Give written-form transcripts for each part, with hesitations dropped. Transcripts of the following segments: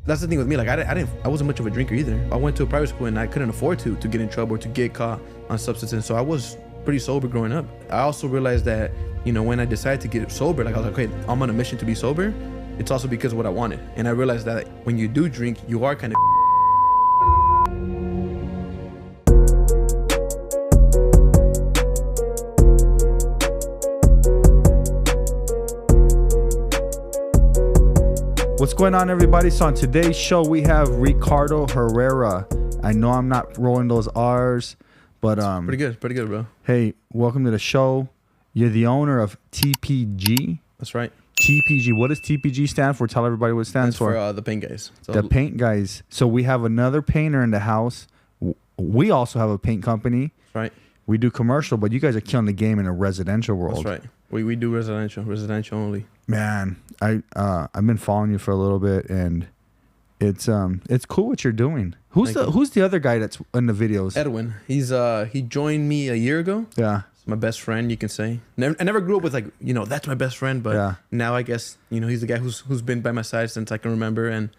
that's the thing with me. Like I wasn't much of a drinker either. I went to a private school and I couldn't afford to get in trouble or to get caught on substances. So I was pretty sober growing up. I also realized that, you know, when I decided to get sober, like I was like, okay, I'm on a mission to be sober. It's also because of what I wanted. And I realized that when you do drink, you are kind of What's going on, everybody? So on today's show, we have Ricardo Herrera. I know I'm not rolling those R's, but pretty good, bro. Hey, welcome to the show. You're the owner of TPG. That's right. TPG. What does TPG stand for? Tell everybody what it stands for. The paint guys. So the paint guys. So we have another painter in the house. We also have a paint company. That's right. We do commercial, but you guys are killing the game in a residential world. That's right. We do residential only. Man, I've been following you for a little bit, and it's cool what you're doing. Who's the other guy that's in the videos? Edwin. He joined me a year ago. Yeah. He's my best friend, you can say. I never grew up with, like, you know, that's my best friend, but yeah. Now I guess, you know, he's the guy who's been by my side since I can remember, and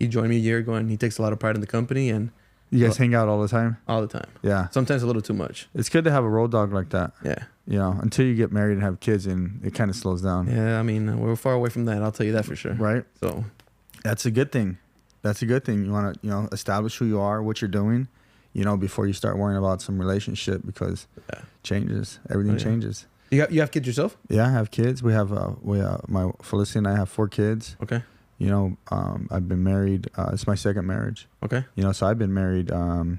he joined me a year ago, and he takes a lot of pride in the company. And you guys hang out all the time? All the time. Yeah. Sometimes a little too much. It's good to have a road dog like that. Yeah. You know, until you get married and have kids, and it kind of slows down. Yeah, I mean, we're far away from that. I'll tell you that for sure. Right. So that's a good thing. That's a good thing. You want to, you know, establish who you are, what you're doing, you know, before you start worrying about some relationship, because changes. Everything changes. You have kids yourself? Yeah, I have kids. We have my Felicity and I have 4 kids. Okay. You know, I've been married. It's my second marriage. Okay. You know, so I've been married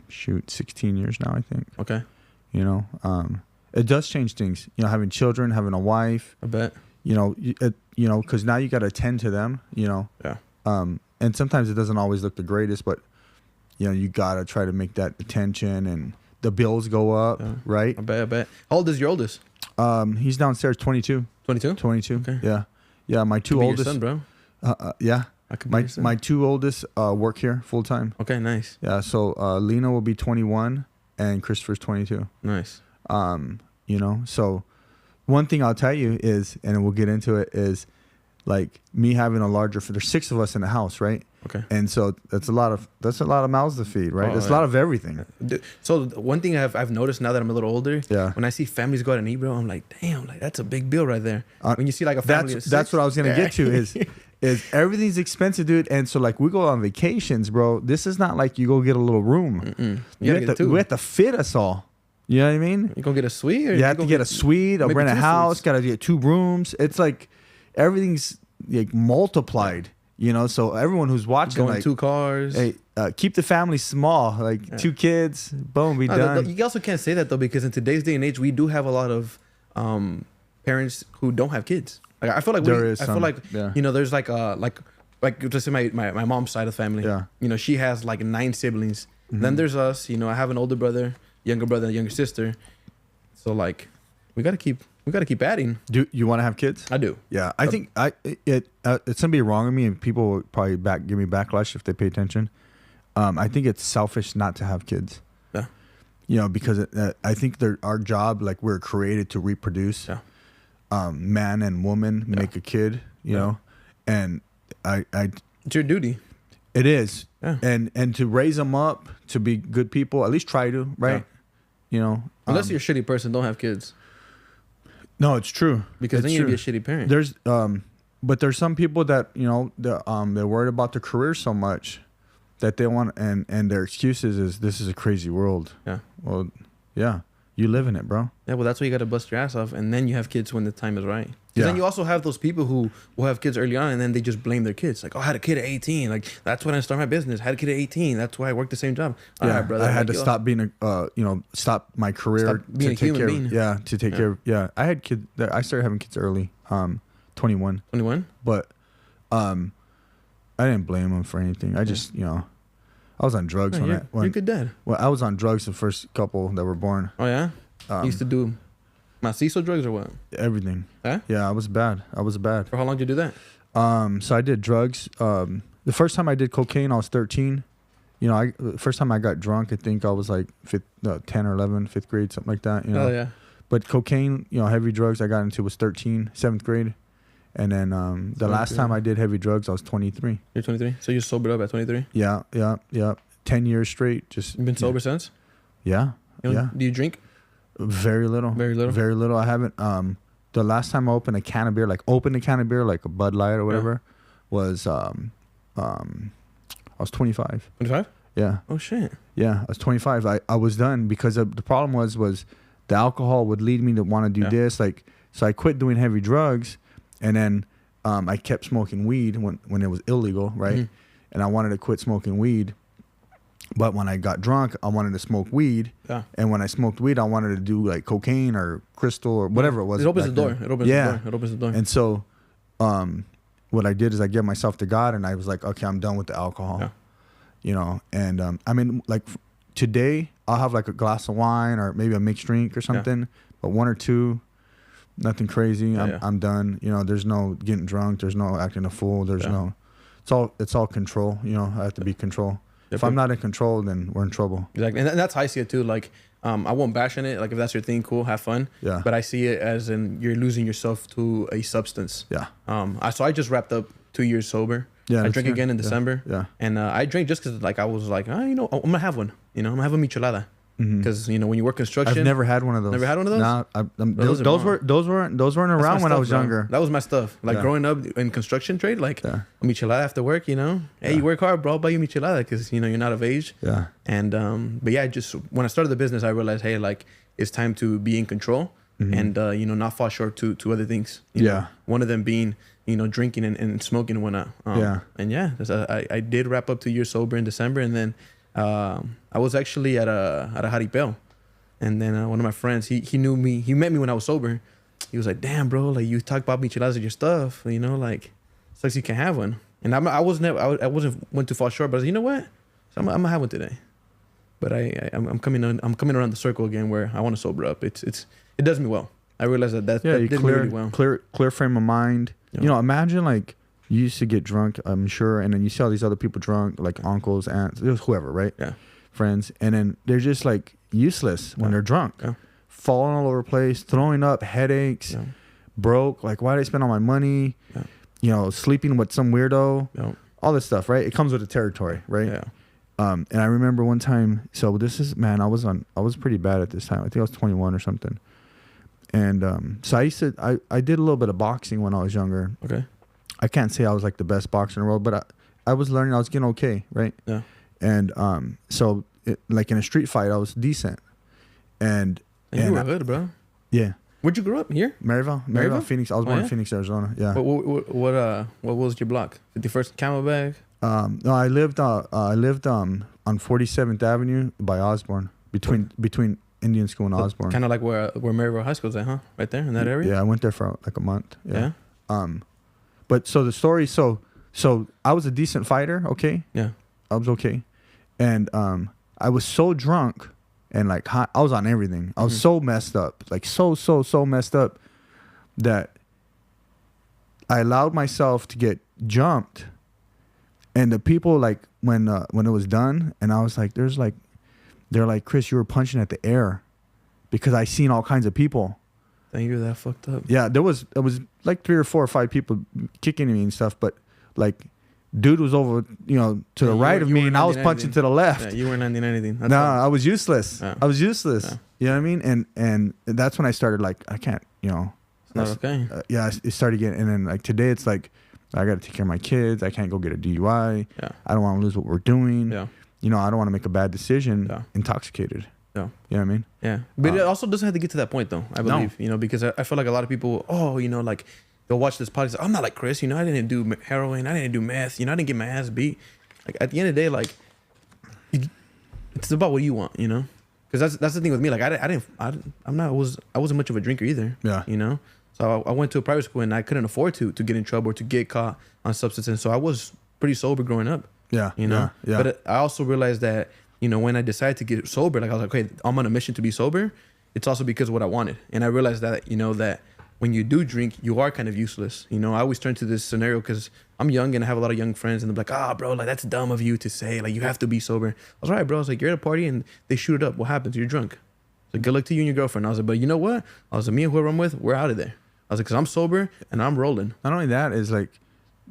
16 years now, I think. Okay. You know, it does change things. You know, having children, having a wife. I bet. You know, because now you got to attend to them. You know. Yeah. And sometimes it doesn't always look the greatest, but you know, you got to try to make that attention, and the bills go up, right? I bet. How old is your oldest? He's downstairs, 22. 22? 22. Okay. Yeah. Yeah, my two oldest. Your son, bro. Yeah. My 2 oldest work here full time. Okay, nice. Yeah, so Lena will be 21 and Christopher's 22. Nice. You know, so one thing I'll tell you is, and we'll get into it, is like me having a larger. There's 6 of us in the house, right? Okay. And so that's a lot of mouths to feed, right? That's a lot of everything. So one thing I've noticed now that I'm a little older, when I see families go out and eat, bro, I'm like, damn, like that's a big bill right there. When you see like a family, that's what I was gonna get to is everything's expensive, dude. And so like we go on vacations, bro. This is not like you go get a little room. We have to fit us all. You know what I mean? You gonna get a suite? Or you have to get a suite, or rent a house. Got to get 2 rooms. It's like everything's like multiplied. You know, so everyone who's watching, going like 2 cars. Hey, keep the family small. Like 2 kids, boom, be done. You also can't say that though, because in today's day and age, we do have a lot of parents who don't have kids. Like I feel like you know, there's like just say my mom's side of the family. Yeah. You know, she has like 9 siblings. Mm-hmm. Then there's us. You know, I have an older brother, younger brother, and a younger sister. So like, we gotta keep adding. Do you want to have kids? I do. Yeah, I think it's gonna be wrong with me, and people will probably give me backlash if they pay attention. I think it's selfish not to have kids. Yeah. You know, because I think our job, like we're created to reproduce. Yeah. Man and woman make a kid. You know, and it's your duty. It is. Yeah. And to raise them up to be good people, at least try to, right? Yeah. You know, unless you're a shitty person, don't have kids. No, it's true. Because then you'd be a shitty parent. There's but there's some people that, you know, they're worried about their career so much that they want, and their excuses is, this is a crazy world. Yeah. Well, yeah, you live in it, bro. Yeah, well, that's why you got to bust your ass off, and then you have kids when the time is right. Because then you also have those people who will have kids early on, and then they just blame their kids. Like, oh, I had a kid at 18. Like, that's when I started my business. I had a kid at 18. That's why I worked the same job. Yeah, all right, brother. I had to stop being stop my career to take care of. Yeah, to take care of. Yeah, I had kids. I started having kids early. 21. 21. But, I didn't blame them for anything. I just, you know, I was on drugs you're a good dad. Well, I was on drugs the first couple that were born. Oh yeah. You used to do macizo drugs or what? Everything. Huh? Yeah, I was bad. For how long did you do that? So I did drugs. The first time I did cocaine, I was 13. You know, the first time I got drunk, I think I was like 10 or 11, 5th grade, something like that. You know? Oh yeah. But cocaine, you know, heavy drugs I got into was 13, 7th grade. And then the last time I did heavy drugs, I was 23. You're 23? So you sobered up at 23? Yeah. 10 years straight. Just You've been sober since? Yeah. Do you drink? Very little. Very little. I haven't. The last time I opened a can of beer, like a Bud Light or whatever, was I was 25. 25? Yeah. Oh shit. Yeah, I was 25. I was done because the problem was the alcohol would lead me to want to do this. Like, so I quit doing heavy drugs, and then I kept smoking weed when it was illegal, right? Mm-hmm. And I wanted to quit smoking weed. But when I got drunk, I wanted to smoke weed. Yeah. And when I smoked weed, I wanted to do like cocaine or crystal or whatever it was. It opens the door. It opens the door. And so what I did is I gave myself to God, and I was like, okay, I'm done with the alcohol. Yeah. You know, and I mean, like today, I'll have like a glass of wine or maybe a mixed drink or something, but one or two, nothing crazy. I'm done. You know, there's no getting drunk. There's no acting a fool. There's no, it's all control. You know, I have to be control. If I'm not in control, then we're in trouble. Exactly. And that's how I see it too. Like, I won't bash on it. Like, if that's your thing, cool, have fun. Yeah. But I see it as in you're losing yourself to a substance. Yeah. So I just wrapped up 2 years sober. Yeah. I drank again in December. Yeah. And I drank just because, like, I was like, you know, I'm going to have one. You know, I'm going to have a michelada. Because you know, when you work construction, I've never had one of those. Never had one of those. Nah, those weren't around when I was younger. That was my stuff. Like growing up in construction trade, like a michelada after work. You know, hey, you work hard, bro. I'll buy you michelada because you know you're not of age. Yeah. And but yeah, just when I started the business, I realized, hey, like it's time to be in control and you know, not fall short to other things. You know? One of them being, you know, drinking and smoking and whatnot. And yeah, I did wrap up 2 years sober in December, and then. I was actually at a jaripeo, and then one of my friends, he knew me. He met me when I was sober. He was like, "Damn, bro, like you talk about micheladas and your stuff, you know, like it's like you can have one." And I wasn't went too far short, but I was like, you know what? So I'm gonna have one today. But I'm coming around the circle again where I want to sober up. It does me well. I realize that did me really well. Clear frame of mind. Yeah. You know, imagine like. You used to get drunk, I'm sure, and then you see all these other people drunk, like uncles, aunts, whoever, right? Yeah. Friends, and then they're just like useless when they're drunk, falling all over the place, throwing up, headaches, broke. Like, why did I spend all my money? Yeah. You know, sleeping with some weirdo, all this stuff, right? It comes with the territory, right? Yeah. And I remember one time. So this is, man, I was pretty bad at this time. I think I was 21 or something, and so I did a little bit of boxing when I was younger. Okay. I can't say I was like the best boxer in the world, but I was learning. I was getting okay, right? Yeah. And so like in a street fight, I was decent. And you were good, bro. Yeah. Where'd you grow up? Here? Maryville, Phoenix. I was born in Phoenix, Arizona. Yeah. What was your block? 51st Camelback? No, I lived on 47th Avenue by Osborne, between Indian School and Osborne. Kind of like where Maryville High School is at, huh? Right there in that area. Yeah, I went there for like a month. Yeah. But so the story, so I was a decent fighter, okay? Yeah. I was okay. And I was so drunk and like high, I was on everything. I was so messed up, like so messed up that I allowed myself to get jumped. And the people, like when it was done, and I was like, they're like, Chris, you were punching at the air because I seen all kinds of people. Think you're that fucked up. Yeah, it was like 3 or 4 or 5 people kicking me and stuff, but like dude was over, you know, to the right of me, and I was punching to the left. Yeah, you weren't landing anything. No, I was useless. Yeah. I was useless. Yeah. You know what I mean? And that's when I started like, I can't, you know. It's not okay. It started getting, and then like today it's like, I got to take care of my kids. I can't go get a DUI. Yeah. I don't want to lose what we're doing. Yeah. You know, I don't want to make a bad decision intoxicated. Yeah. You know what I mean? Yeah. But it also doesn't have to get to that point though, I believe. No. You know, because I feel like a lot of people, you know, like they'll watch this podcast. I'm not like Chris, you know, I didn't do heroin, I didn't do meth, you know, I didn't get my ass beat. Like at the end of the day, like it's about what you want, you know? Because that's the thing with me. Like I wasn't much of a drinker either. Yeah. You know? So I went to a private school and I couldn't afford to get in trouble or to get caught on substances. So I was pretty sober growing up. Yeah. You know? Yeah. But I also realized that, you know, when I decided to get sober, like I was like, okay, I'm on a mission to be sober. It's also because of what I wanted. And I realized that, you know, that when you do drink, you are kind of useless. You know, I always turn to this scenario because I'm young and I have a lot of young friends and they're like, bro, like that's dumb of you to say, like you have to be sober. I was right, bro. I was like, you're at a party and they shoot it up. What happens? You're drunk. So good luck to you and your girlfriend. I was like, but you know what? I was like, me and whoever I'm with, we're out of there. I was like, because I'm sober and I'm rolling. Not only that is like,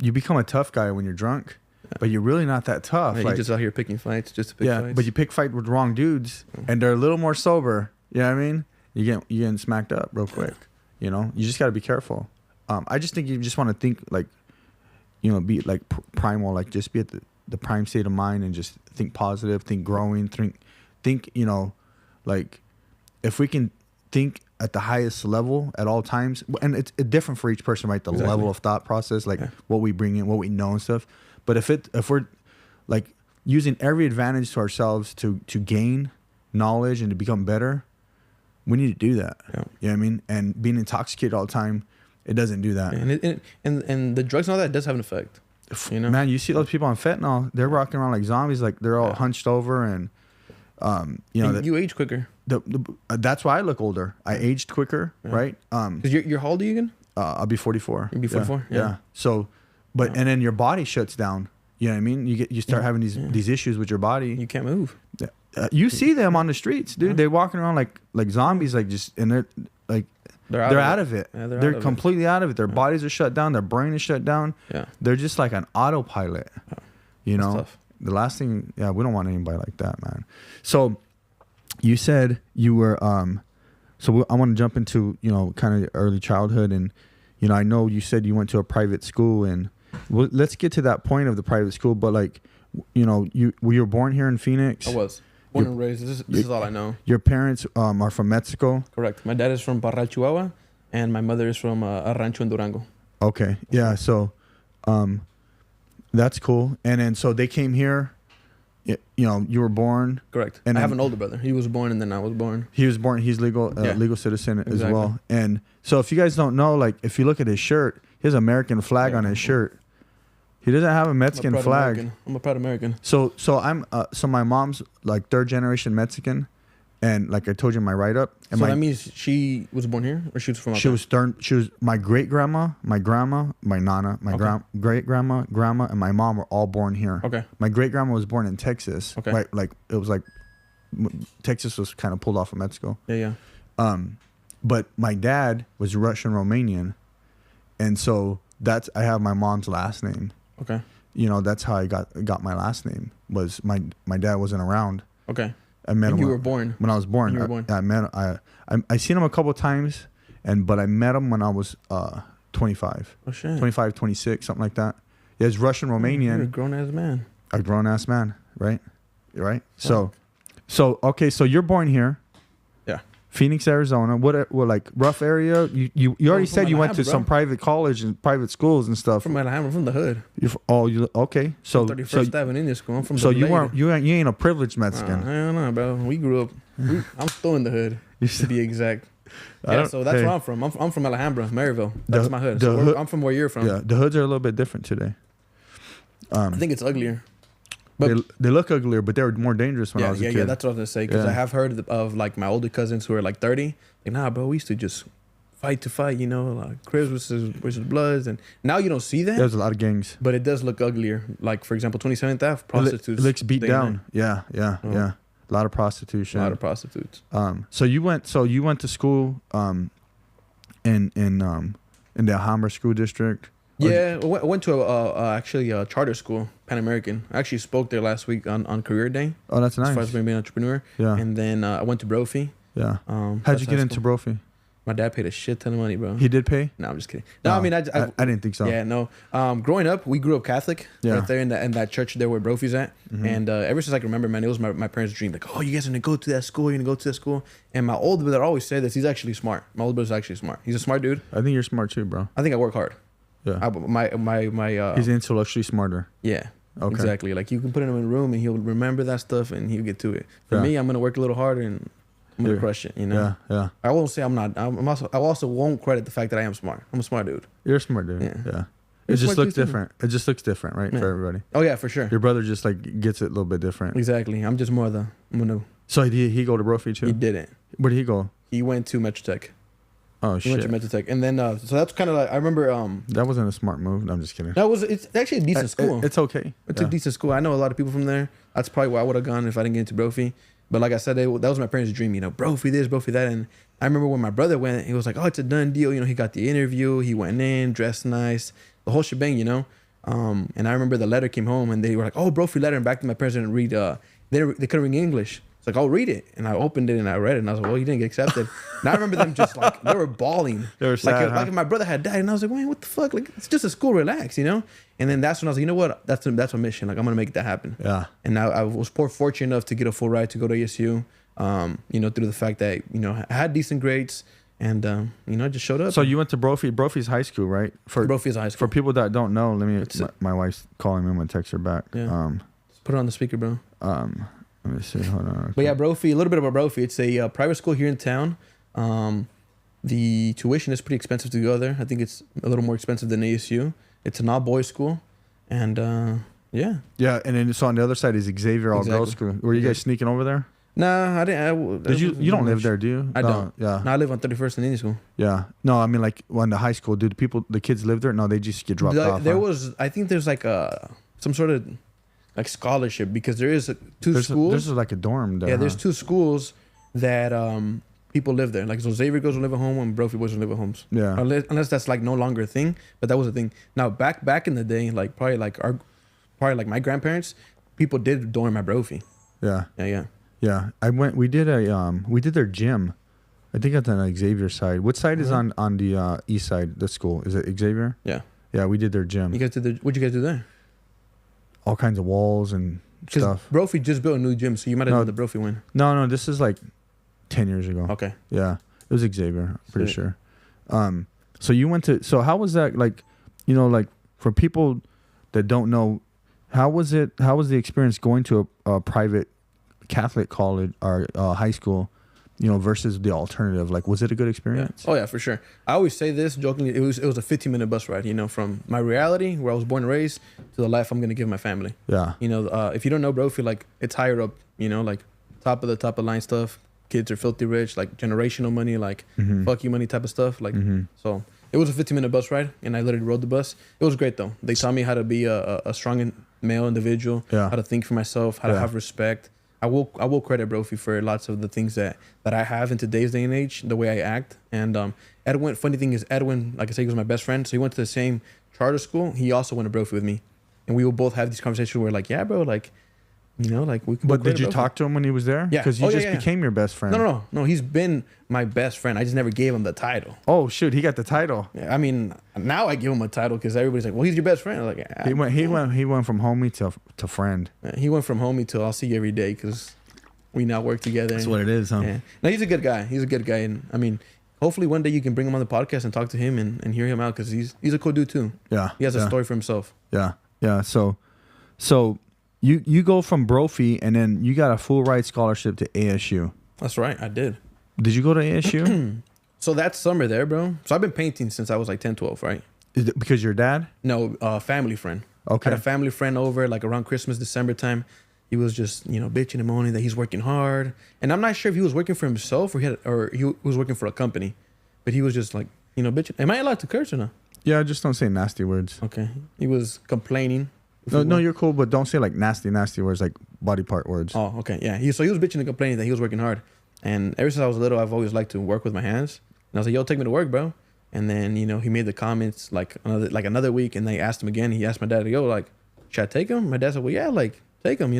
you become a tough guy when you're drunk, but you're really not that tough. Yeah, like, you're just out here picking fights just to pick fights. But you pick fight with the wrong dudes, and they're a little more sober. You know what I mean? You getting smacked up real quick. You know, you just got to be careful. I just think you just want to think like, you know, be like primal, like just be at the prime state of mind and just think positive, think growing, think, you know, like if we can think at the highest level at all times, and it's different for each person, right? The level of thought process, like what we bring in, what we know and stuff. But if we're like using every advantage to ourselves to gain knowledge and to become better, we need to do that. Yeah. You know what I mean? And being intoxicated all the time, it doesn't do that. And the drugs and all that does have an effect. You know, man, you see those people on fentanyl, they're walking around like zombies, like they're all hunched over, and you know, you age quicker. That's why I look older. I aged quicker, right? Because you're how old are you again? I'll be 44. You'll be 44. Yeah. So, but and then your body shuts down. You know what I mean? You start having these issues with your body. You can't move. You see them on the streets, dude. They're walking around like zombies, like just, and they're like they're out of it. Yeah, they're completely out of it. Their bodies are shut down. Their brain is shut down. Yeah. They're just like an autopilot. You know. Tough. The last thing, we don't want anybody like that, man. So you said you were so I want to jump into, you know, kind of early childhood, and you know, I know you said you went to a private school, and let's get to that point of the private school. But like, you know, you were born here in Phoenix. I was born and raised. This is all I know. Your parents are from Mexico. Correct. My dad is from Parral, Chihuahua, and my mother is from a rancho in Durango. Okay. Yeah. So, that's cool. And then so they came here. You know, you were born. Correct. And I have an older brother. He was born, and then I was born. He was born. He's legal citizen as well. And so, if you guys don't know, like, if you look at his shirt, he has an American flag on his shirt. He doesn't have a Mexican flag. American. I'm a proud American. So I'm so my mom's like third generation Mexican, and like I told you in my write up. So that means she was born here, or she was from? She was my great grandma, my grandma, my nana, my great grandma, grandma, and my mom were all born here. Okay. My great grandma was born in Texas. Okay. Right, like it was like Texas was kind of pulled off of Mexico. Yeah. But my dad was Russian Romanian, and so I have my mom's last name. Okay. You know, that's how I got my last name. Was my dad wasn't around. Okay. I met him. You were born. When I was born. I seen him a couple of times, but I met him when I was 25. Oh shit. 25, 26, something like that. Yeah, he's Russian Romanian. You're a grown ass man. A grown ass man, right? Right. So okay, so you're born here. Yeah. Phoenix, Arizona. What like rough area? You already said you went to some private college and private schools and stuff. From Alhambra, from the hood. Okay. So 31st Avenue school. I'm from. So you ain't a privileged Mexican. I don't know, bro. We grew up. I'm still in the hood, to be exact. Yeah, so that's where I'm from. I'm from Alhambra, Maryville. That's my hood. So I'm from where you're from. Yeah, the hoods are a little bit different today. I think it's uglier. But they look uglier, but they were more dangerous when I was a kid. Yeah, that's what I was gonna say. Because I have heard of like my older cousins who are like 30. Like, nah, bro, we used to just fight, you know, like Crips versus Bloods, and now you don't see that. There's a lot of gangs, but it does look uglier. Like for example, 27th Ave, prostitutes. It looks beat down. Yeah. A lot of prostitution. A lot of prostitutes. So you went to school, in the Alhambra school district. Yeah, I went to actually a charter school, Pan American. I actually spoke there last week on career day. Oh, that's nice. As far as being an entrepreneur. Yeah. And then I went to Brophy. Yeah. How'd you get into Brophy? My dad paid a shit ton of money, bro. He did pay? No, I'm just kidding. No, I mean, I didn't think so. Yeah, no. Growing up, we grew up Catholic. Yeah. Right there in that church there where Brophy's at. Mm-hmm. And ever since I can remember, man, it was my parents' dream. Like, oh, you guys are going to go to that school. You're going to go to that school. And my older brother always said this. He's actually smart. My older brother's actually smart. He's a smart dude. I think you're smart too, bro. I think I work hard. Yeah. My he's intellectually smarter. Yeah. Okay. Exactly. Like you can put him in a room and he'll remember that stuff and he'll get to it. For me, I'm gonna work a little harder and I'm gonna crush it. You know. Yeah. I won't say I'm not. I also won't credit the fact that I am smart. I'm a smart dude. You're a smart dude. Yeah. It just looks different. It just looks different, right, for everybody. Oh yeah, for sure. Your brother just like gets it a little bit different. Exactly. I'm just more the new. So did he go to Brophy too? He didn't. Where did he go? He went to Metro Tech. Oh shit! He went to Metro Tech, and then so that's kind of like I remember. That wasn't a smart move. No, I'm just kidding. It's actually a decent school. It's okay. It's a decent school. I know a lot of people from there. That's probably where I would have gone if I didn't get into Brophy. But like I said, that was my parents' dream, brophy this, brophy that. And I remember when my brother went, he was like, oh, it's a done deal. He got the interview. He went in, dressed nice, the whole shebang, And I remember the letter came home and they were like, oh, brophy letter. And back then my parents didn't read, they couldn't read English. It's like, I'll read it. And I opened it and I read it. And I was like, well, you didn't get accepted. And I remember them just like, they were bawling. They were sad, like if my brother had died. And I was like, man, what the fuck? Like, it's just a school, relax, And then that's when I was like, you know what? That's my mission. Like, I'm going to make that happen. Yeah. And I was fortunate enough to get a full ride to go to ASU, through the fact that, I had decent grades. And, I just showed up. So you went to Brophy. Brophy's high school, right? Brophy's high school. For people that don't know, my wife's calling me. I'm going to text her back. Yeah. Just put it on the speaker, bro. Let me see. Hold on. Okay. But yeah, Brophy, a little bit about Brophy. It's a private school here in town. The tuition is pretty expensive to go there. I think it's a little more expensive than ASU. It's an all-boys school. And, yeah. Yeah, and then so on the other side is Xavier all-girls school. Were you guys sneaking over there? Nah, I didn't. Did you don't live there, do you? I don't. Yeah. No, I live on 31st and Indian School. Yeah. No, I mean like when the high school, do the kids live there? No, they just get dropped off. I think there's like some sort of like scholarship because there is two schools. There's like a dorm there. Yeah, there's two schools that people live there. Like so Xavier girls will live at home and Brophy boys will live at homes. Yeah. Unless that's like no longer a thing, but that was a thing. Now back in the day, like probably like my grandparents, people did dorm at Brophy. Yeah. Yeah. Yeah, we did their gym. I think it's on Xavier side. What side is on the east side? The school is it Xavier? Yeah. Yeah, we did their gym. You guys did what'd you guys do there? All kinds of walls and stuff. Brophy just built a new gym, so you might have done the Brophy one. No, this is like 10 years ago. Okay. Yeah, it was Xavier. Pretty sure. So you went to. So how was that like? Like for people that don't know, how was the experience going to a private Catholic college or high school, versus the alternative? Like, was it a good experience? Yeah. Oh yeah, for sure. I always say this jokingly. It was a 15-minute bus ride. From my reality where I was born and raised to the life I'm gonna give my family. Yeah. If you don't know Brophy, like it's higher up. Like top of the line stuff. Kids are filthy rich, like generational money, like fuck you money type of stuff. Like so. It was a 15-minute bus ride, and I literally rode the bus. It was great though. They taught me how to be a strong male individual. Yeah. How to think for myself. How to have respect. I will credit Brophy for lots of the things that I have in today's day and age, the way I act. And Edwin, funny thing is Edwin, like I said, he was my best friend. So he went to the same charter school. He also went to Brophy with me. And we will both have these conversations where like, yeah, bro, like, like we can. But did you talk to him when he was there? Yeah. Because you became your best friend. No. He's been my best friend. I just never gave him the title. Oh, shoot. He got the title. Yeah, I mean, now I give him a title because everybody's like, well, he's your best friend. I'm like, he went from homie to friend. Yeah, he went from homie to I'll see you every day because we now work together. That's what it is, huh? Yeah. No, he's a good guy. And I mean, hopefully one day you can bring him on the podcast and talk to him and hear him out because he's a cool dude too. Yeah. He has a story for himself. Yeah. Yeah. So you go from Brophy and then you got a full ride scholarship to ASU. That's right. I did. Did you go to ASU? So that summer there, bro. So I've been painting since I was like 10, 12, right? Is it because your dad? No, family friend. Okay. Had a family friend over like around Christmas, December time. He was just, bitching and moaning that he's working hard. And I'm not sure if he was working for himself or he was working for a company. But he was just like, bitching. Am I allowed to curse or not? Yeah, just don't say nasty words. Okay. He was complaining. No, you're cool, but don't say like nasty words, like body part words. Oh, okay. Yeah. So he was bitching and complaining that he was working hard. And ever since I was little, I've always liked to work with my hands. And I was like, yo, take me to work, bro. And then, he made the comments like another week. And they asked him again. He asked my dad, yo, like, should I take him? My dad said, well, yeah, like, take him,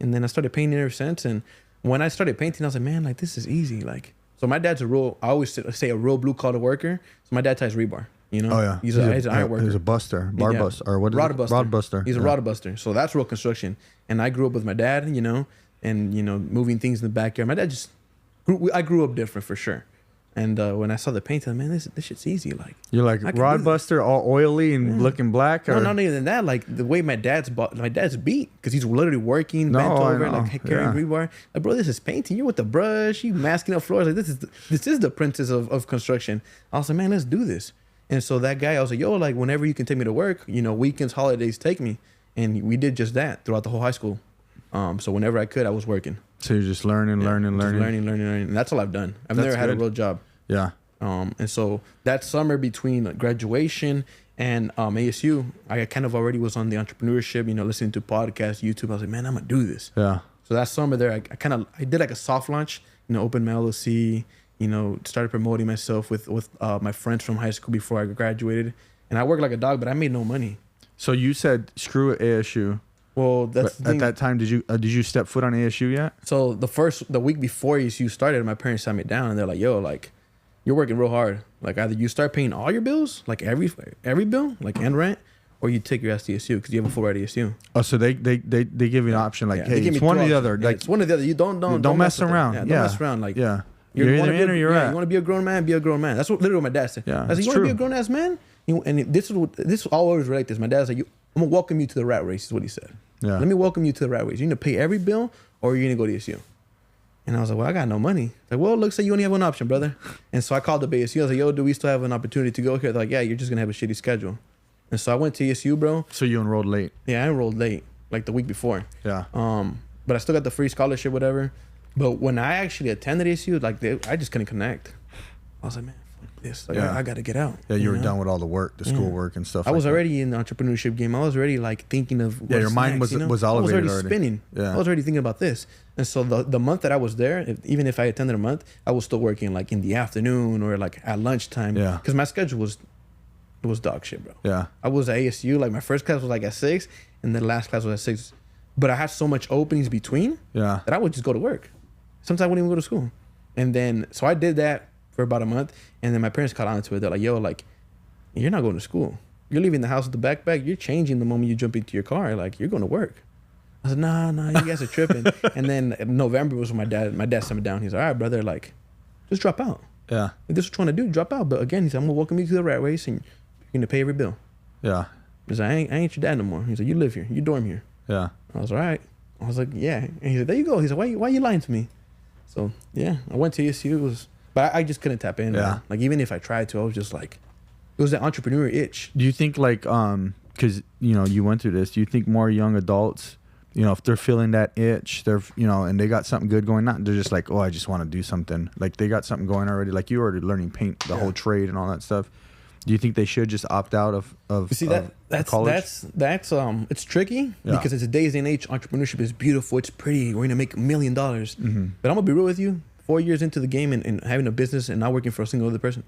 And then I started painting ever since. And when I started painting, I was like, man, like, this is easy. Like, so my dad's I always say a real blue collar worker. So my dad ties rebar. Oh yeah, he's an iron worker. He's a buster, buster, or what is rod it? Buster. Rod buster. He's a rod buster. So that's real construction. And I grew up with my dad, and moving things in the backyard. My dad I grew up different for sure. And when I saw the paint, I was like, man, this shit's easy. Like you're like rod buster, all oily and looking black. Or? No, not even that. Like the way my dad's beat because he's literally working, bent over, like carrying rebar. Like, bro, this is painting. You're with the brush, you masking up floors. Like this is the princess of construction. I was like, man, let's do this. And so that guy, I was like, yo, like whenever you can take me to work, weekends, holidays, take me. And we did just that throughout the whole high school. So whenever I could, I was working. So you're just learning. And that's all I've done. I've never had a real job. Yeah. And so that summer between graduation and ASU, I kind of already was on the entrepreneurship, listening to podcasts, YouTube. I was like, man, I'm going to do this. Yeah. So that summer there, I did like a soft launch, opened my LLC, started promoting myself with my friends from high school before I graduated. And I worked like a dog, but I made no money. So you said screw it, ASU. Well, that's at that time. Did you step foot on ASU yet? So the week before ASU started, my parents sat me down and they're like, "Yo, like, you're working real hard. Like, either you start paying all your bills, like every bill, like and rent, or you take your ass to ASU because you have a full ride ASU." Oh, so they give you an option like, hey, it's one or the other. Yeah, like, it's one or the other. You don't mess around. Don't mess around. Like, you're either in or you're out. You want to be a grown man, be a grown man. That's literally what my dad said. Yeah, I said, you want to be a grown ass man? And this is always like this. My dad said, I'm gonna welcome you to the rat race. Is what he said. Yeah. Let me welcome you to the rat race. You're gonna pay every bill, or you're gonna go to ASU. And I was like, well, I got no money. Like, well, it looks like you only have one option, brother. And so I called the ASU. I was like, yo, do we still have an opportunity to go here? They're like, yeah, you're just gonna have a shitty schedule. And so I went to ASU, bro. So you enrolled late? Yeah, I enrolled late, like the week before. Yeah. But I still got the free scholarship, whatever. But when I actually attended ASU, like I just couldn't connect. I was like, man, fuck this. Like, I got to get out. Yeah, you were done with all the work, the school work and stuff. I was already in the entrepreneurship game. I was already like thinking of your mind was elevated I was already already. spinning. Yeah. I was already thinking about this. And so the month that I was there, even if I attended a month, I was still working like in the afternoon or like at lunchtime. Yeah. Because my schedule was dog shit, bro. Yeah. I was at ASU. Like my first class was like at 6, and then the last class was at 6. But I had so much openings between that I would just go to work. Sometimes I wouldn't even go to school. And then, so I did that for about a month. And then my parents caught on to it. They're like, yo, like, you're not going to school. You're leaving the house with the backpack. You're changing the moment you jump into your car. Like, you're going to work. I said, nah, you guys are tripping. And then in November was when my dad sat me down. He's like, all right, brother, like, just drop out. Yeah. Like, this is what you're trying to do, drop out. But again, he said, I'm going to welcome you to the rat race and you're going to pay every bill. Yeah. He's like, I ain't your dad no more. He's like, you live here. You dorm here. Yeah. I was all right. I was like, yeah. And he said, there you go. He said, why you lying to me? So yeah, I went to ASU. But I just couldn't tap in. Yeah. Like even if I tried to, I was just like, it was that entrepreneur itch. Do you think like, because you went through this, do you think more young adults, if they're feeling that itch, they're and they got something good going on, they're just like, oh, I just want to do something. Like they got something going already. Like you already learning paint, the whole trade and all that stuff. Do you think they should just opt out of you see that's college? That's it's tricky because it's a days and age. Entrepreneurship is beautiful. It's pretty. We're gonna make $1 million. Mm-hmm. But I'm gonna be real with you. 4 years into the game and having a business and not working for a single other person,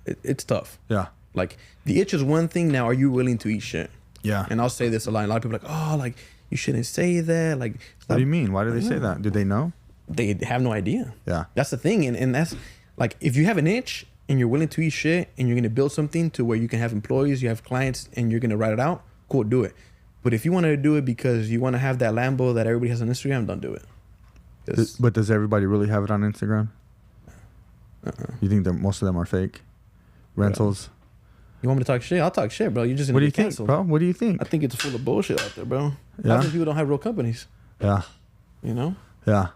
it's tough. Yeah. Like the itch is one thing. Now, are you willing to eat shit? Yeah. And I'll say this a lot. A lot of people are like, oh, like you shouldn't say that. Like, what do you mean? Why do they say that? Do they know? They have no idea. Yeah. That's the thing. And that's like, if you have an itch and you're willing to eat shit and you're going to build something to where you can have employees, you have clients, and you're going to write it out, cool, do it. But if you want to do it because you want to have that Lambo that everybody has on Instagram, don't do it. But does everybody really have it on Instagram? You think that most of them are fake? Rentals? You want me to talk shit? I'll talk shit, bro. You're just going to get canceled. Bro? What do you think? I think it's full of bullshit out there, bro. Yeah. Half of people don't have real companies. Yeah. You know? Yeah.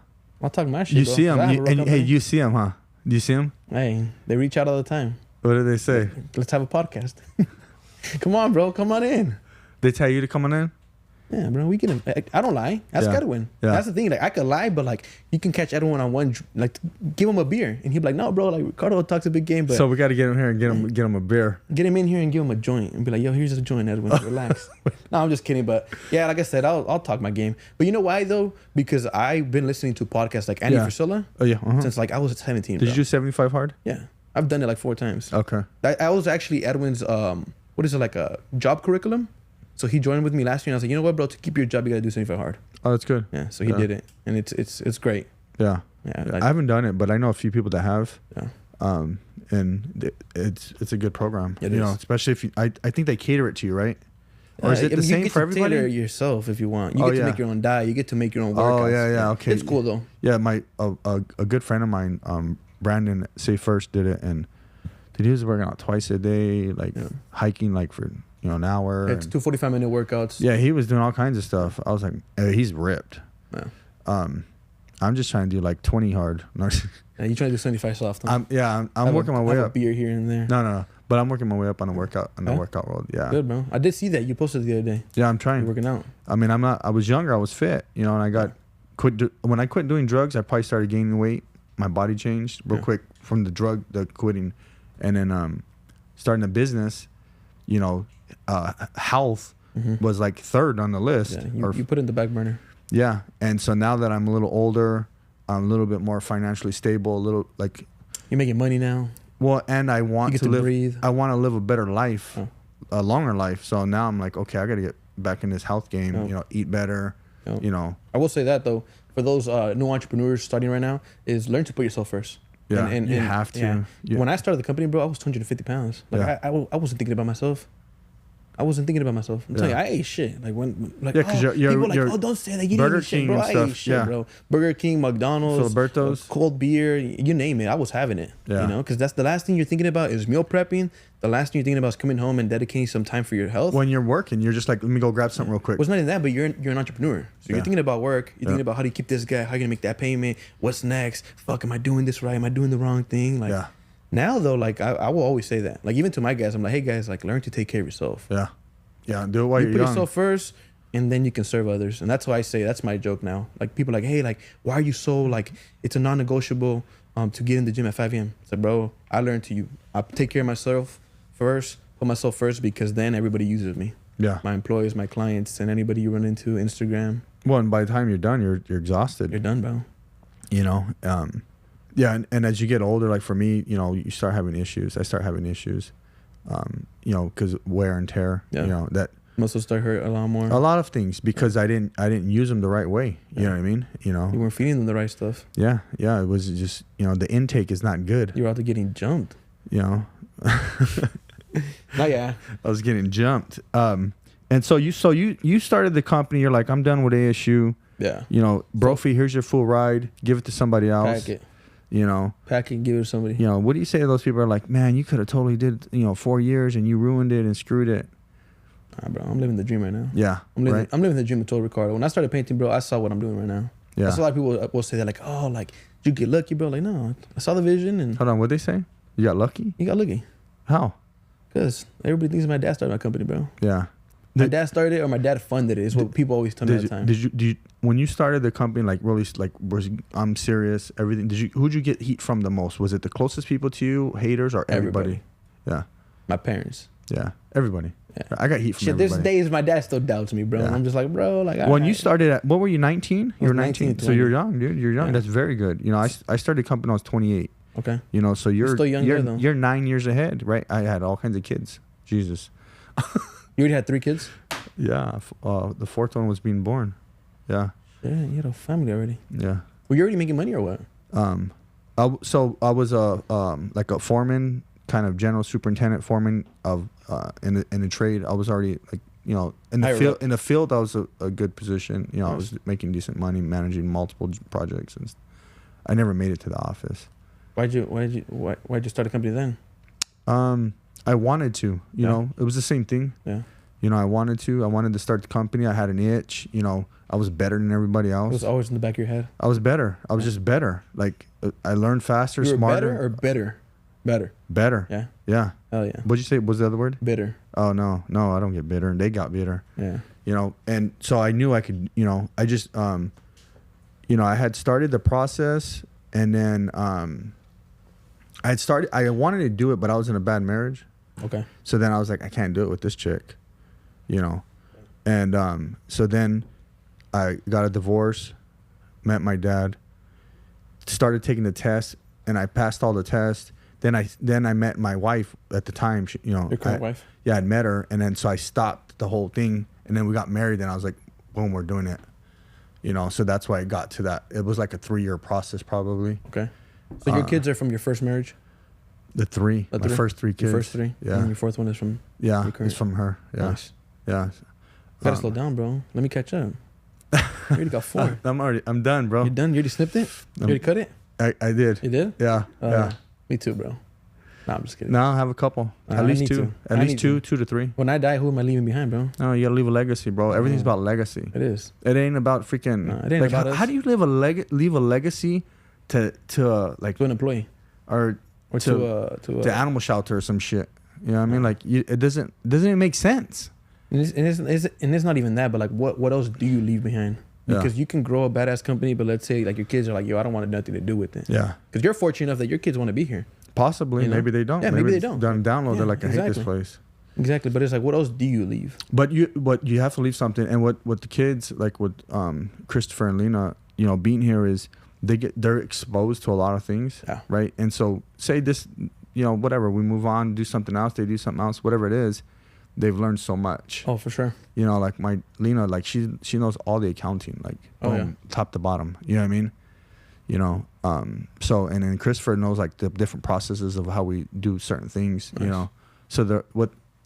I'll talk my shit, You bro, see them. hey, you see them, huh? Do you see them? Hey, they reach out all the time. What do they say? Let's have a podcast. Come on, bro. Come on in. They tell you to come on in? Yeah, bro. We can. I don't lie. Ask Edwin. Yeah. That's the thing. Like I could lie, but like you can catch Edwin on one. Like give him a beer, and he'd be like, "No, bro. Like Ricardo talks a big game, but so we got to get him here and get him a beer. Get him in here and give him a joint, and be like, "Yo, here's a joint, Edwin. Relax." No, I'm just kidding. But yeah, like I said, I'll talk my game. But you know why though? Because I've been listening to podcasts like Andy Frisella. Oh yeah. Since like I was 17. Did you do 75 hard? Yeah, I've done it like 4 times. Okay. I was actually Edwin's what is it, like a job curriculum? So he joined with me last year, and I was like, you know what, bro? To keep your job, you gotta do 75 hard. Oh, that's good. Yeah. So he did it, and it's great. Yeah. Yeah. I haven't done it, but I know a few people that have. Yeah. And it's a good program. It is. Especially if I think they cater it to you, right? Or is it the same for everybody? You get to tailor yourself if you want. You get to make your own dye. You get to make your own workouts. Oh yeah. Okay. It's cool though. Yeah, a good friend of mine, Brandon, Say First, did it, and he was working out twice a day, like hiking, like for an hour. It's 2 45-minute workouts. Yeah, he was doing all kinds of stuff. I was like, hey, he's ripped. Yeah. I'm just trying to do like 20 hard. Yeah, you trying to do 75 soft? Huh? I'm working my way up. A beer here and there. No. But I'm working my way up on the workout world. Yeah. Good, bro. I did see that you posted the other day. Yeah, I'm trying. You're working out. I mean, I was younger. I was fit, and I got when I quit doing drugs, I probably started gaining weight. My body changed real quick from the quitting, and then starting a business. Health was like third on the list. Yeah, you put it in the back burner. Yeah. And so now that I'm a little older, I'm a little bit more financially stable, a little like. You're making money now. Well, and I want to live. Breathe. I want to live a better life, a longer life. So now I'm like, okay, I got to get back in this health game. You know, eat better. You know. I will say that though, for those new entrepreneurs starting right now, is learn to put yourself first. Yeah, and you have to. Yeah. Yeah. When I started the company, bro, I was 250 pounds. Like I wasn't thinking about myself. I'm telling you, I ate shit. Like because people like, oh, don't say that. You didn't eat shit, bro. I ate shit, bro. Burger King, McDonald's, Filiberto's, cold beer, you name it. I was having it. Yeah. You know, because that's the last thing you're thinking about is meal prepping. The last thing you're thinking about is coming home and dedicating some time for your health. When you're working, you're just like, let me go grab something real quick. Well, it's not even that, but you're an entrepreneur. So you're thinking about work. You're thinking about how do you keep this guy? How you gonna make that payment? What's next? Fuck, am I doing this right? Am I doing the wrong thing? Like now though, like I will always say that. Like even to my guys, I'm like, hey guys, like learn to take care of yourself. Yeah. Yeah, do it while you're young. You put yourself first, and then you can serve others. And that's why I say that's my joke now. Like people are like, hey, like why are you so like? It's a non-negotiable to get in the gym at 5 a.m. It's like, bro, I learned I take care of myself first, put myself first, because then everybody uses me. Yeah, my employees, my clients, and anybody you run into, Instagram. Well, and by the time you're done, you're exhausted. You're done, bro. You know, yeah, and as you get older, like for me, you know, you start having issues. I start having issues. You know, because wear and tear. Yeah. You know that muscles start hurt a lot more. A lot of things because I didn't use them the right way. You know what I mean? You know, you weren't feeding them the right stuff. Yeah, yeah. It was just the intake is not good. You were out there getting jumped. You know. I was getting jumped. And so you started the company. You're like, I'm done with ASU. Yeah. You know, Brophy, here's your full ride. Give it to somebody else. Pack it. You know, pack it, give it to somebody. You know, what do you say to those people who are like, man, you could have totally did 4 years and you ruined it and screwed it? Bro, I'm living the dream right now. Yeah, I'm living the dream of total Ricardo. When I started painting, bro, I saw what I'm doing right now. Yeah, that's a lot of people will say that, like, oh, like you get lucky, bro. Like, no, I saw the vision and. Hold on, what they say? You got lucky? You got lucky. How? Because everybody thinks my dad started my company, bro. Yeah. My dad started it or my dad funded it. Is what people always tell me all the time. Did you when you started the company, like really, like I'm serious, everything? Who'd you get heat from the most? Was it the closest people to you, haters, or everybody? Yeah. My parents. Yeah. Everybody. Yeah. I got heat from everybody. There's days my dad still doubts me, bro. Yeah. And I'm just like, bro, like. When you started what were you, 19? You were 19. So you're young, dude. You're young. Yeah. That's very good. You know, I started the company when I was 28. Okay. You know, so you're still young. You're 9 years ahead, right? I had all kinds of kids. Jesus. You already had 3 kids? Yeah. The 4th one was being born. Yeah. Yeah, you had a family already. Yeah. Were you already making money or what? So I was like a foreman, kind of general superintendent foreman of in the trade. I was already like, you know, in the field. In the field, I was a good position. You know, I was making decent money, managing multiple projects, and I never made it to the office. Why'd you start a company then? I wanted to. You know, it was the same thing. Yeah. You know, I wanted to start the company. I had an itch. You know, I was better than everybody else. It was always in the back of your head. I was better. I was just better. Like I learned faster, you were smarter. Better or better? Better. Better. Yeah. Yeah. Oh yeah. What'd you say? What was the other word? Bitter. Oh no, I don't get bitter. They got bitter. Yeah. You know, and so I knew I could. You know, I just you know, I had started the process, and then I wanted to do it, but I was in a bad marriage. Okay. So then I was like, I can't do it with this chick, you know, and so then I got a divorce, met my dad, started taking the test, and I passed all the tests. Then I met my wife at the time. She, you know, your current wife. Yeah, I'd met her, and then so I stopped the whole thing, and then we got married. And I was like, boom, we're doing it. You know, so that's why I got to that. It was like a 3-year process, probably. Okay. So your kids are from your first marriage? My first 3 kids. Your first 3? Yeah. And your 4th one is from? Yeah, it's from her. Yeah. Nice. Yeah. You gotta slow down, bro. Let me catch up. You already got 4. I'm done, bro. You done? You already snipped it? You already cut it? I did. You did? Yeah. Yeah. Me too, bro. No, I'm just kidding. No, I have a couple. At least 2. At least 2 to 3. When I die, who am I leaving behind, bro? No, you gotta leave a legacy, bro. Everything's about legacy. It is. It ain't about freaking. No, it ain't like, about us. How do you leave a legacy to like to an employee or to animal shelter or some shit? You know what I mean? Like it doesn't even make sense. And it's not even that, but like what else do you leave behind? Because you can grow a badass company, but let's say like your kids are like, yo, I don't want nothing to do with it. Yeah. Because you're fortunate enough that your kids want to be here. Possibly. You know? Maybe they don't. Yeah, maybe they don't. Download. They're like, I hate this place. Exactly, but it's like, what else do you leave? But you have to leave something. And what the kids, like with Christopher and Lena, you know, being here is they're exposed to a lot of things, right? And so say this, you know, whatever, we move on, do something else, they do something else, whatever it is, they've learned so much. Oh, for sure. You know, like my Lena, like she knows all the accounting, like top to bottom. You know what I mean? You know, so, and then Christopher knows like the different processes of how we do certain things. Nice. You know, so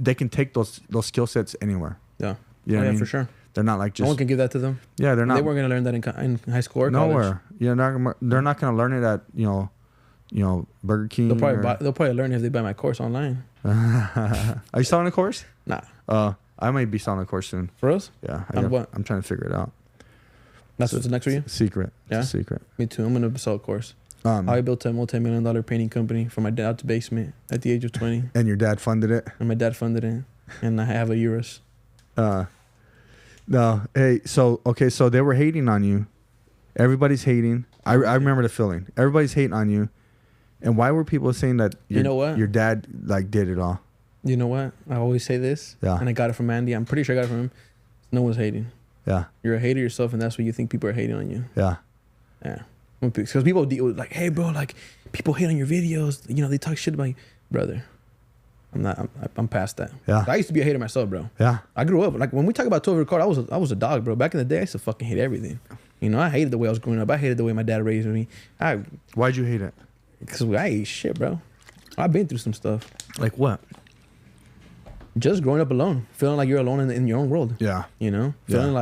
they can take those skill sets anywhere. Yeah, you know what I mean? For sure. They're not like just. No one can give that to them. Yeah, they're not. They weren't gonna learn that in high school or nowhere. college. Yeah, they're not gonna learn it at you know Burger King. They'll probably learn if they buy my course online. Are you selling a course? Nah. I might be selling a course soon. For us? Yeah. I'm trying to figure it out. That's what's next for you? Secret. Yeah. It's a secret. Me too. I'm gonna sell a course. I built a multi-million-dollar painting company from my dad's basement at the age of 20. And your dad funded it? And my dad funded it. And I have a Urus. No. Hey, so they were hating on you. Everybody's hating. I remember the feeling. Everybody's hating on you. And why were people saying that you know what? Your dad like did it all? You know what? I always say this. Yeah. And I got it from Andy. I'm pretty sure I got it from him. No one's hating. Yeah. You're a hater yourself, and that's what you think people are hating on you. Yeah. Yeah. Because people like, hey, bro, like people hate on your videos. You know, they talk shit about you, brother. I'm past that. Yeah. I used to be a hater myself, bro. Yeah. I grew up like when we talk about Ricardo, I was a dog, bro. Back in the day, I used to fucking hate everything. You know, I hated the way I was growing up. I hated the way my dad raised me. Why'd you hate it? Because I ate shit, bro. I've been through some stuff. Like what? Just growing up alone, feeling like you're alone in your own world. Yeah. You know, feeling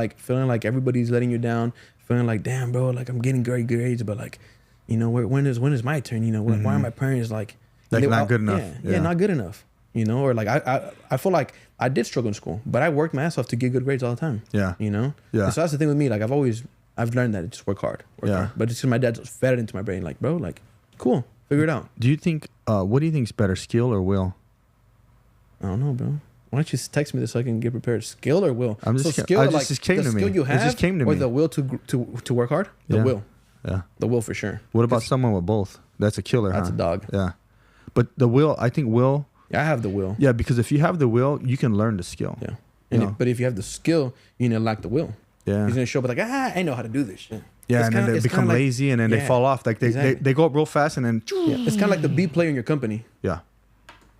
like everybody's letting you down. Feeling like, damn, bro, like I'm getting great grades, but like, you know, when is my turn? You know, why are my parents like not good enough? Yeah, not good enough. You know, or like I feel like I did struggle in school, but I worked my ass off to get good grades all the time. Yeah. You know. Yeah. And so that's the thing with me. Like I've learned that just work hard. Hard. But it's just my dad just fed it into my brain. Like, bro, like, cool, figure it out. Do you think? What do you think's better, skill or will? I don't know, bro. Why don't you text me this so I can get prepared? Skill or will? I'm just skill. It just came to me. You have, it just came to me. Or the will to work hard? The will. Yeah. The will for sure. What about someone with both? That's a killer. That's a dog. Yeah. But the will, I think will. Yeah, I have the will. Yeah, because if you have the will, you can learn the skill. Yeah. But if you have the skill, you need to lack the will. Yeah. He's gonna show up like, I know how to do this shit. Yeah, and then they become lazy and then they fall off. Like they go up real fast and then. Yeah. It's kind of like the B player in your company. Yeah.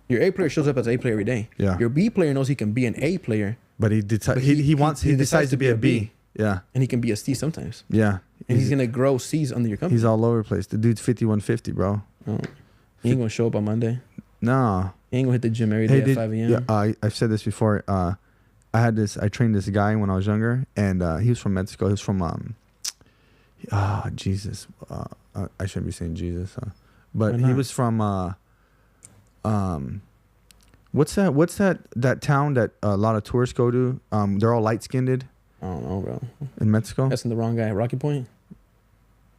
Your A player shows up as an A player every day. Yeah. Your B player knows he can be an A player. But he decides to be a B. Yeah. And he can be a C sometimes. Yeah. And he's gonna grow C's under your company. He's all over the place. The dude's 5150, bro. Oh. He ain't gonna show up on Monday. No. He ain't gonna hit the gym every day at 5 a.m. Yeah, I've said this before. I trained this guy when I was younger, and he was from Mexico. He was from Jesus. I shouldn't be saying Jesus, but he was from what's that town that a lot of tourists go to? They're all light skinned. I don't know, bro. In Mexico? That's the wrong guy. Rocky Point?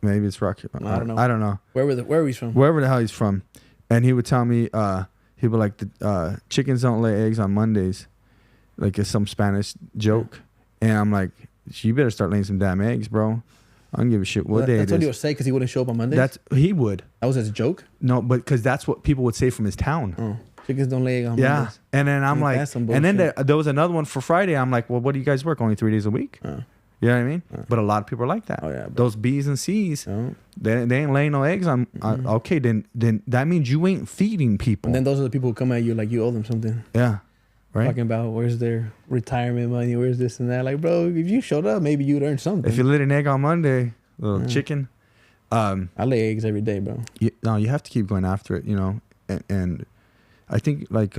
Maybe it's Rocky. I don't know. I don't know. Where he's from? Wherever the hell he's from. And he would tell me, he'd be like, the chickens don't lay eggs on Mondays. Like it's some Spanish joke. And I'm like, you better start laying some damn eggs, bro. I don't give a shit what day it is. That's what he would say because he wouldn't show up on Mondays? He would. That was his joke? No, but because that's what people would say from his town. Oh. Chickens don't lay eggs on Mondays. Yeah. And then I'm like, and then there was another one for Friday. I'm like, well, what do you guys work? Only 3 days a week? You know what I mean? But a lot of people are like that. Oh, yeah, those B's and C's, they ain't laying no eggs on. Okay, then that means you ain't feeding people. And then those are the people who come at you like you owe them something. Yeah. Right. Talking about where's their retirement money, where's this and that. Like, bro, if you showed up, maybe you'd earn something. If you laid an egg on Monday, little chicken. I lay eggs every day, bro. You have to keep going after it, you know. And I think like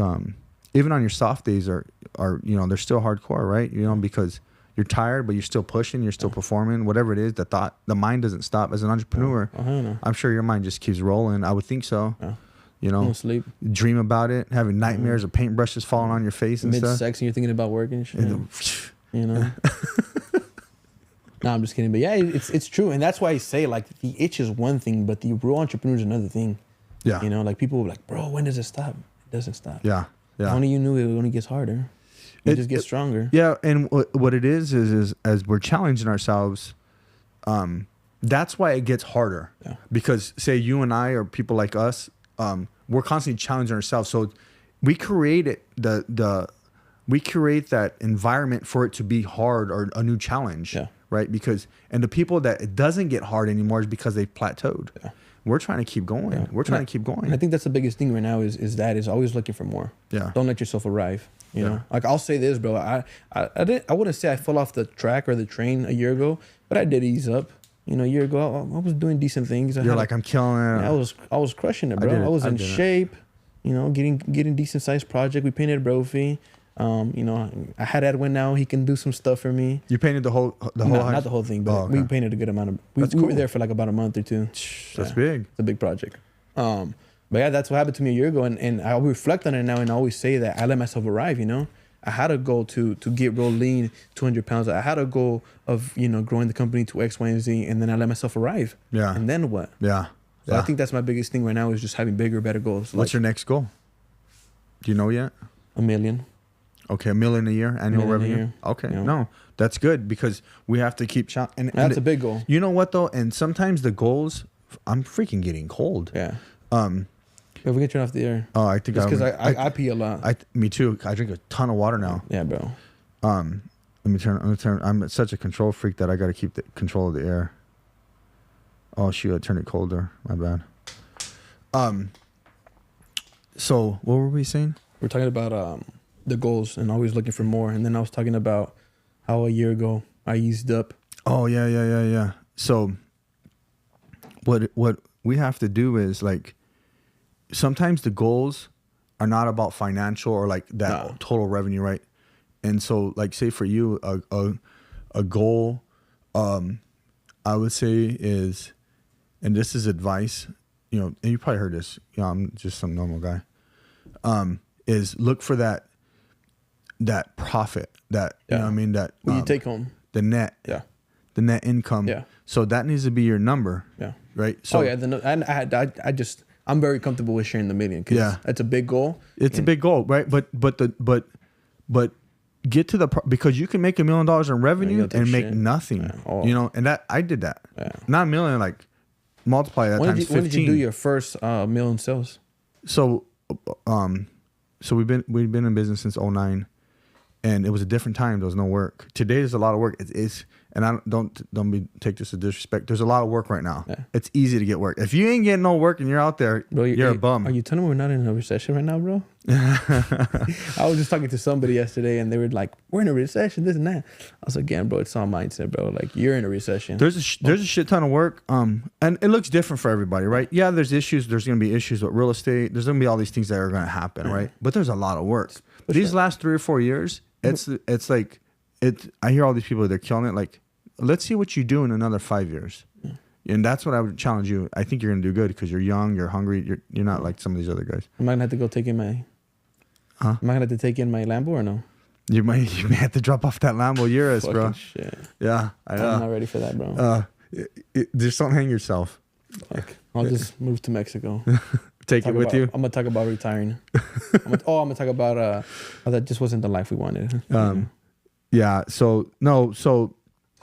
even on your soft days are they're still hardcore, right? You know, because you're tired, but you're still pushing, you're still performing, whatever it is. The mind doesn't stop. As an entrepreneur, I'm sure your mind just keeps rolling. I would think so. You know, don't sleep. Dream about it, having nightmares of paintbrushes falling on your face and stuff. Mid-sex, and you're thinking about work and shit. You know. No, I'm just kidding. But yeah, it's true, and that's why I say like the itch is one thing, but the real entrepreneur is another thing. Yeah. You know, like people will be like, bro, when does it stop? It doesn't stop. Yeah. Yeah. If only you knew it only gets harder. It just gets stronger. Yeah, and what it is as we're challenging ourselves, that's why it gets harder. Yeah. Because say you and I or people like us, we're constantly challenging ourselves. So we create it we create that environment for it to be hard or a new challenge. Yeah. Right. Because and the people that it doesn't get hard anymore is because they've plateaued. Yeah. We're trying to keep going. Yeah. We're trying to keep going. I think that's the biggest thing right now is always looking for more. Yeah. Don't let yourself arrive. You know, like I'll say this, bro. I wouldn't say I fell off the track or the train a year ago, but I did ease up. You know, a year ago I was doing decent things. You're like, I'm killing it. I was crushing it, bro. I was in shape. You know, getting decent sized project. We painted a brophy. You know, I had Edwin now. He can do some stuff for me. You painted the whole house? Not the whole thing, but we painted a good amount of. We were there for like about a month or two. That's big. It's a big project. But yeah, that's what happened to me a year ago, and I reflect on it now, and I always say that I let myself arrive. You know, I had a goal to get real lean, 200 pounds. I had a goal of growing the company to X, Y, and Z, and then I let myself arrive. Yeah. And then what? Yeah. So I think that's my biggest thing right now is just having bigger, better goals. What's your next goal? Do you know yet? $1 million. Okay, $1 million a year annual revenue. Okay, no, that's good because we have to keep and that's a big goal. You know what though? And sometimes the goals, I'm freaking getting cold. Yeah. If we get you off the air. Oh, I think because I pee a lot. Me too. I drink a ton of water now. Yeah, bro. Let me turn. I'm such a control freak that I got to keep the control of the air. Oh shoot! I turned it colder. My bad. So what were we saying? We're talking about the goals and always looking for more. And then I was talking about how a year ago I eased up. Oh yeah. So what we have to do is like sometimes the goals are not about financial or like that total revenue, right? And so like say for you a goal I would say is, and this is advice, and you probably heard this, I'm just some normal guy, is look for that profit, that you know what I mean, that you take home the net, the net income. Yeah. So that needs to be your number. Yeah. Right. So I'm very comfortable with sharing the $1 million. Cause it's a big goal. It's a big goal, right? But get to because you can make $1 million in revenue and make nothing. Yeah. And that I did that. Yeah. Not $1 million, like multiply that times 15. When did you do your first million sales? So we've been in business since 2009, and it was a different time. There was no work. Today there's a lot of work. And I don't take this as disrespect. There's a lot of work right now. Yeah. It's easy to get work. If you ain't getting no work and you're out there, bro, you're a bum. Are you telling me we're not in a recession right now, bro? I was just talking to somebody yesterday, and they were like, "We're in a recession, this and that." I was like, "Again, bro, it's all mindset, bro. Like you're in a recession." There's a shit ton of work, and it looks different for everybody, right? Yeah, there's issues. There's gonna be issues with real estate. There's gonna be all these things that are gonna happen, right? But there's a lot of work. These last 3 or 4 years, it's like I hear all these people, they're killing it. Like, let's see what you do in another 5 years. Yeah. And that's what I would challenge you. I think you're going to do good because you're young, you're hungry, you're not like some of these other guys. Am I going to have to go take in my... Huh? Am I going to have to take in my Lambo or no? You may have to drop off that Lambo Urus, bro. Shit. Yeah. I'm not ready for that, bro. Just don't hang yourself. Fuck. I'll just move to Mexico. Take it with you? I'm going to talk about retiring. I'm going to talk about how that just wasn't the life we wanted. Yeah. So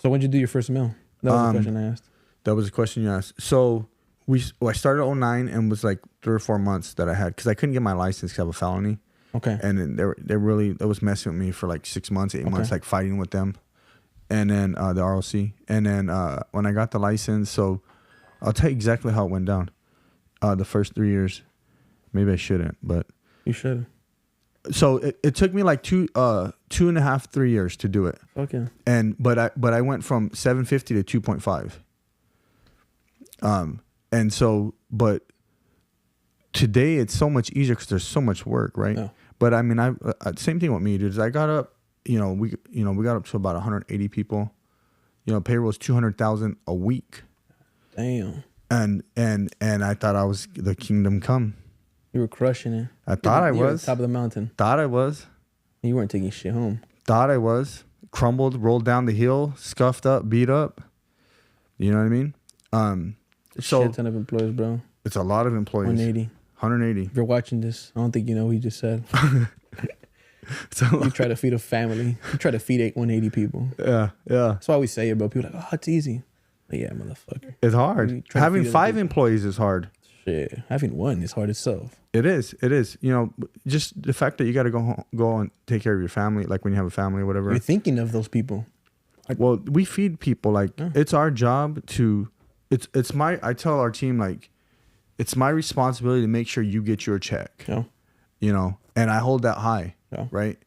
when did you do your first meal? That was the question I asked. That was the question you asked. So I started 2009 and was like 3 or 4 months that I had because I couldn't get my license because I have a felony. Okay. And they was messing with me for like 6 months, 8 months, like fighting with them. And then the ROC. And then when I got the license, so I'll tell you exactly how it went down. The first 3 years. Maybe I shouldn't, but you should. So it took me like 2.5, 3 years to do it. Okay. But I went from 750 to 2.5. And so, but today it's so much easier because there's so much work, right? Yeah. But I mean, same thing with me, dude. Is I got up, we got up to about 180 people. Payroll was 200,000 a week. Damn. And I thought I was the kingdom come. You were crushing it. I thought I was. Top of the mountain. Thought I was. You weren't taking shit home. Thought I was. Crumbled, rolled down the hill, scuffed up, beat up. You know what I mean? So shit ton of employees, bro. It's a lot of employees. 180. If you're watching this, I don't think you know what you just said. You try to feed a family. You try to feed 180 people. Yeah. That's why we say it, bro. People are like, oh, it's easy. But yeah, motherfucker. It's hard. Having 5 employees is hard. Shit, having one is hard itself. It is. You know, just the fact that you got to go and take care of your family, like when you have a family or whatever. You're thinking of those people. Well, we feed people. Like it's our job to. I tell our team, like, it's my responsibility to make sure you get your check. Yeah. You know, and I hold that high. Yeah. Right.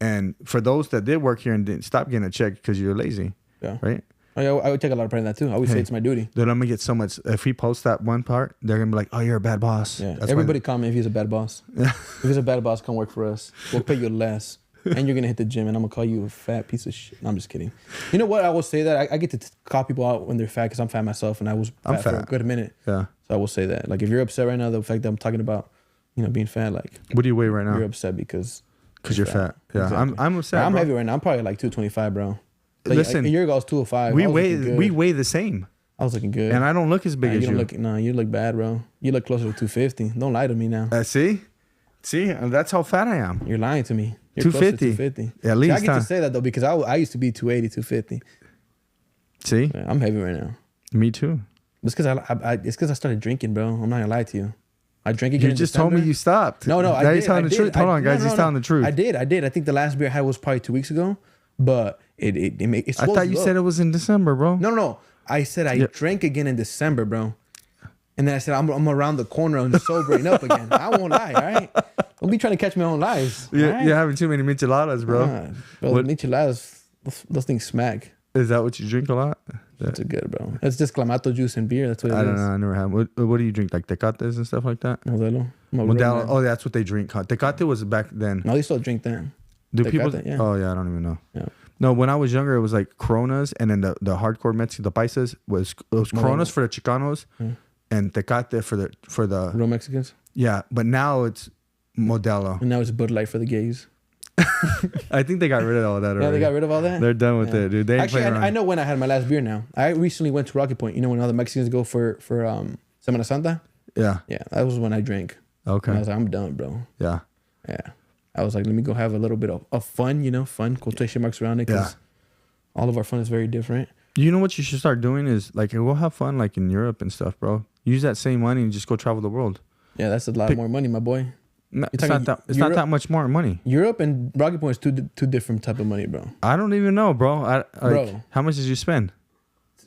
And for those that did work here and didn't stop getting a check because you're lazy. Yeah. Right. Oh, yeah, I would take a lot of pride in that too. I always say it's my duty. Then I'm gonna get so much. If we post that one part, they're gonna be like, "Oh, you're a bad boss." Yeah. Everybody comment if he's a bad boss. If he's a bad boss, come work for us. We'll pay you less, and you're gonna hit the gym, and I'm gonna call you a fat piece of shit. No, I'm just kidding. You know what? I will say that I get to call people out when they're fat because I'm fat myself, and I was fat for a good minute. Yeah. So I will say that. Like, if you're upset right now, the fact that I'm talking about, you know, being fat, like, what do you weigh right now? You're upset because you're fat. Yeah. Exactly. I'm upset. I'm heavy right now. I'm probably like 225, bro. Like, listen, a year ago I was 205. We weigh the same. I was looking good, and I don't look as big as you. You look bad, bro. You look closer to 250. Don't lie to me now. See, that's how fat I am. You're lying to me. You're 250. 250. At least I get to say that though because I used to be 280, 250. See, yeah, I'm heavy right now. Me too. It's because I started drinking, bro. I'm not gonna lie to you. I drank again. You just told me you stopped. No, now he's telling the truth. Hold on, guys. He's telling the truth. I did. I think the last beer I had was probably 2 weeks ago, but it's I thought you said it was in December, bro. No. I said I drank again in December, bro. And then I said I'm around the corner and sobering up again. I won't lie, all right? Don't be trying to catch me on lies. You're having too many micheladas, bro. Micheladas, those things smack. Is that what you drink a lot? That's good, bro. It's just clamato juice and beer. That's what it is. I don't know. I never had. What do you drink? Like tecates and stuff like that? Modelo. Oh, that's what they drink. Tecate was back then. No, they still drink that. Do people? Yeah. Oh yeah, I don't even know. Yeah. No, when I was younger, it was like Coronas, and then the hardcore Mexican, the paisas was Coronas for the Chicanos, and Tecate for the real Mexicans. Yeah, but now it's Modelo, and now it's Bud Light for the gays. I think they got rid of all that already. Yeah, they got rid of all that? They're done with it, dude. They actually, I know when I had my last beer now. I recently went to Rocky Point. You know when all the Mexicans go for Semana Santa? Yeah. Yeah, that was when I drank. Okay. And I was like, I'm done, bro. Yeah. Yeah. I was like, let me go have a little bit of fun, fun, quotation marks around it, because all of our fun is very different. You know what you should start doing is, like, we'll have fun, like, in Europe and stuff, bro. Use that same money and just go travel the world. Yeah, that's a lot more money, my boy. No, it's not that much more money. Europe and Rocky Point is two different type of money, bro. I don't even know, bro. How much did you spend?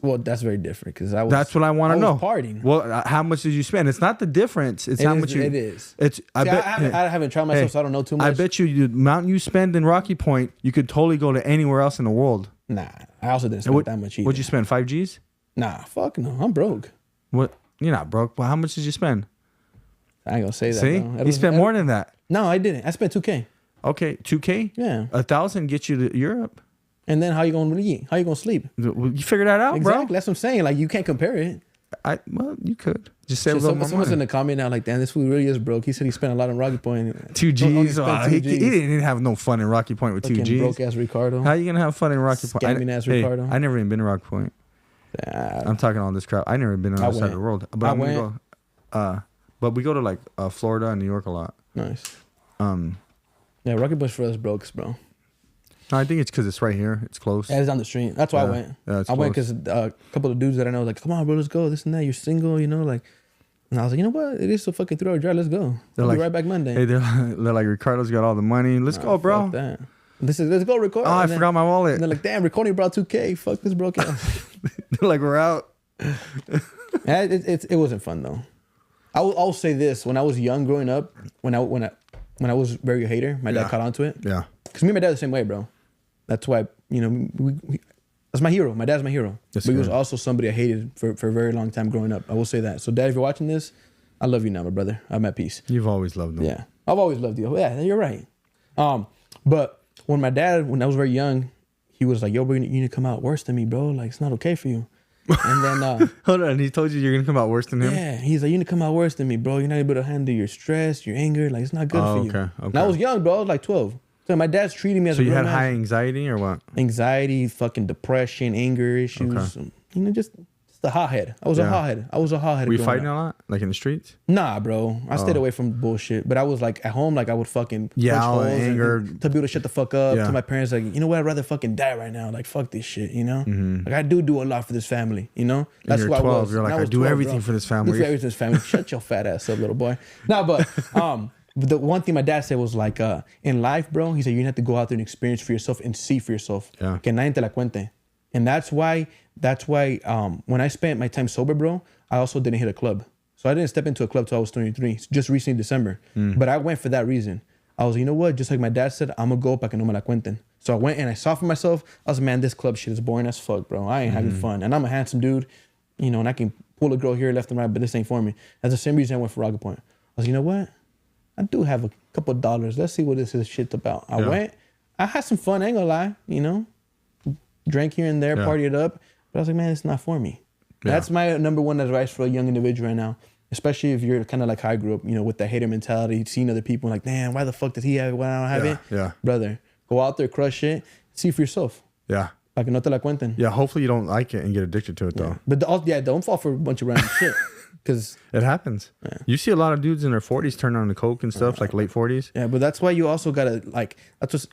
Well, that's very different because that's what I want to know. Partying. Well, how much did you spend? It's not the difference. It's how much you. It is. It's. I haven't tried myself, so I don't know too much. I bet you the amount you spend in Rocky Point, you could totally go to anywhere else in the world. Nah, I also didn't spend that much either. What'd you spend? 5 G's? Nah, fuck no. I'm broke. What? You're not broke. Well, how much did you spend? I ain't gonna say that. See, you spent more than that. No, I didn't. I spent $2,000. Okay, $2,000. Yeah, 1,000 gets you to Europe. And then how you gonna eat? How you gonna sleep? You figure that out, exactly. Bro. That's what I'm saying. Like, you can't compare it. Well, you could just say a little more. Someone's in the comment now, like, damn, this fool really is broke. He said he spent a lot on Rocky Point. 2 G's. He didn't have no fun in Rocky Point with 2 G's. Broke ass Ricardo. How you gonna have fun in Rocky Point? Scamming ass Ricardo. I never even been to Rocky Point. I'm talking all this crap. I never been on the other side of the world. But I'm gonna go. But we go to like Florida and New York a lot. Nice. Yeah, Rocky Point for us brokes, bro. No, I think it's because it's right here. It's close. Yeah, it's down the street. That's why I went. Yeah, I went because a couple of dudes that I know was like, come on, bro, let's go. This and that. You're single, like. And I was like, you know what? It is a fucking 3-hour drive. Let's go. I'll be right back Monday. Hey, they're like, Ricardo's got all the money. Let's go, bro. Fuck that. Let's go, Ricardo. Oh, I forgot my wallet. And they're like, damn, Ricardo brought $2,000. Fuck this broke ass. They're like, we're out. Yeah, it wasn't fun though. I'll say this: when I was young, growing up, when I was very a hater, my dad caught on to it. Yeah. Because me and my dad are the same way, bro. That's why that's my hero. My dad's my hero. But he was also somebody I hated for a very long time growing up. I will say that. So, Dad, if you're watching this, I love you now, my brother. I'm at peace. You've always loved him. Yeah, I've always loved you. Yeah, you're right. But when my dad, when I was very young, he was like, "Yo, bro, you need to come out worse than me, bro. Like, it's not okay for you." And then hold on, he told you you're gonna come out worse than him? Yeah, he's like, you need to come out worse than me, bro. You're not able to handle your stress, your anger. Like, it's not good for you. Okay. And I was young, bro. I was like 12. So my dad's treating me as a real man. So you had high anxiety or what? Anxiety, fucking depression, anger issues. Okay. Just a hothead. I was a hothead. Were you fighting a lot, like in the streets? Nah, bro. I stayed away from bullshit. But I was like at home, like I would fucking punch holes anger, and tell people to shut the fuck up. To my parents, like, you know what? I'd rather fucking die right now. Like, fuck this shit. You know, like I do a lot for this family. You know, that's why 12, I was. You're like, I do 12, everything for this family. Do everything for this family. Shut your fat ass up, little boy. No, but the one thing my dad said was like, in life, bro, he said you have to go out there and experience for yourself and see for yourself. Yeah. Que nadie te la cuente. And that's why when I spent my time sober, bro, I also didn't hit a club. So I didn't step into a club till I was 23, just recently December. But I went for that reason. I was, you know what? Just like my dad said, I'm gonna go pa que no me la cuenten. So I went and I saw for myself. I was, man, this club shit is boring as fuck, bro. I ain't having fun. And I'm a handsome dude, you know, and I can pull a girl here left and right, but this ain't for me. That's the same reason I went for Rocket Point. I was, you know what? I do have a couple of dollars. Let's see what this is shit about. I went. I had some fun. I ain't gonna lie. You know, drank here and there, partied up. But I was like, man, it's not for me. That's my number one advice for a young individual right now. Especially if you're kind of like how I grew up, you know, with the hater mentality, seeing other people like, damn, why the fuck does he have it when I don't have it? Yeah. Brother, go out there, crush it, see for yourself. Yeah. Like, no te la cuenten. Yeah, hopefully you don't like it and get addicted to it, though. But don't fall for a bunch of random shit. Because it happens. Yeah. You see a lot of dudes in their 40s turn on the coke and stuff, like late 40s. Yeah, but that's why you also gotta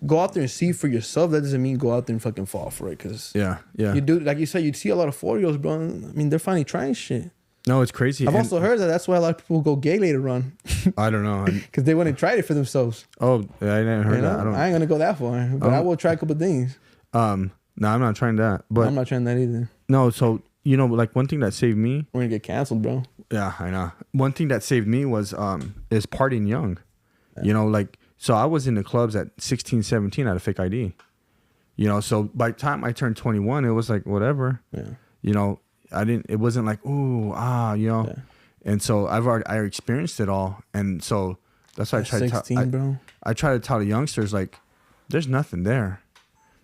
go out there and see for yourself. That doesn't mean go out there and fucking fall for it. Because you do, like you said, you see a lot of 40-year-olds, bro. I mean, they're finally trying shit. No, it's crazy. I've also heard that's why a lot of people go gay later on. I don't know. Because they went and tried it for themselves. Oh, yeah, I never heard that. I ain't gonna go that far, but I will try a couple things. No, I'm not trying that. But I'm not trying that either. No, so you know, like one thing that saved me. We're gonna get canceled, bro. Yeah, I know. One thing that saved me was is partying young. Yeah. You know, like, so I was in the clubs at 16, 17 at a fake ID. You know, so by the time I turned 21, it was like whatever. Yeah. You know, it wasn't like, ooh, you know. Yeah. And so I experienced it all. And so that's why I try I try to tell the youngsters, like, there's nothing there.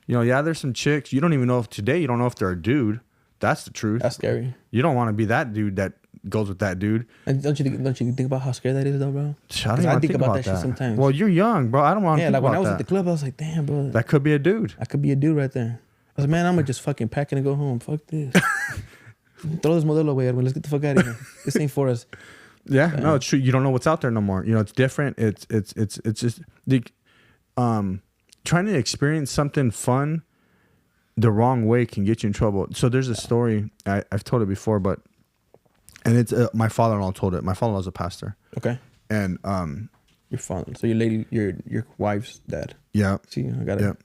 You know, yeah, there's some chicks. You don't even know if today, you don't know if they're a dude. That's the truth. That's scary. You don't want to be that dude that goes with that dude. And don't you think about how scary that is, though, bro? I think about that shit sometimes. Well, you're young, bro. I don't want to think about that. Yeah, like when I was at the club, I was like, damn, bro. That could be a dude. I could be a dude right there. I was like, man, I'm going to just fucking pack and go home. Fuck this. Throw this modelo away, Edwin. Let's get the fuck out of here. This ain't for us. Yeah, no, it's true. You don't know what's out there no more. You know, it's different. It's just trying to experience something fun the wrong way can get you in trouble. So there's a story, I've told it before, and it's my father-in-law told it. My father-in-law's a pastor. Okay. And your father, so your wife's dad. Yeah. See, I got it. Yep.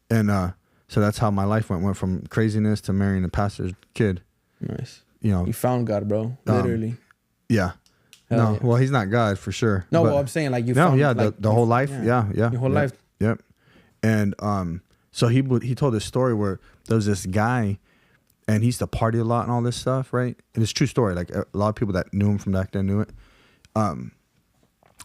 And so that's how my life went from craziness to marrying a pastor's kid. Nice. You know, you found God, bro. Literally. Yeah. Hell yeah. Well, he's not God for sure. No, well, I'm saying like you found. Yeah, like, the whole life. Yeah. Your whole life. Yep. And so he told this story where there was this guy, and he used to party a lot and all this stuff, right? And it's a true story. Like a lot of people that knew him from back then knew it.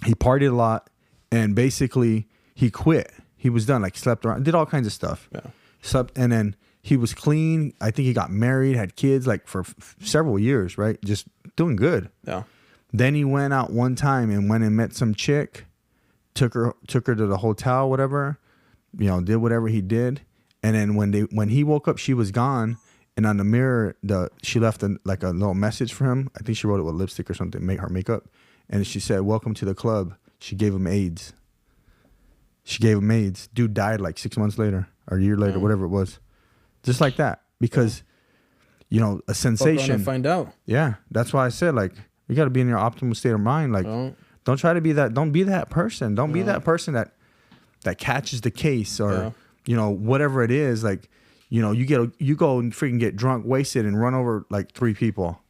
He partied a lot, and basically he quit. He was done. Like slept around, did all kinds of stuff. Yeah. Slept, and then he was clean. I think he got married, had kids, like for several years, right? Just doing good. Yeah. Then he went out one time and went and met some chick, took her to the hotel, whatever. You know, did whatever he did, and then when he woke up, she was gone, and on the mirror, she left a little message for him. I think she wrote it with lipstick or something, make her makeup, and she said, "Welcome to the club." She gave him AIDS. Dude died like 6 months later or a year later, whatever it was, just like that, because you know, a sensation. Find out. Yeah, that's why I said, like, you got to be in your optimal state of mind. Like, don't try to be that. Don't be that person. Don't be that person that catches the case, or you know, whatever it is. Like, you know, you go and freaking get drunk, wasted, and run over like 3 people.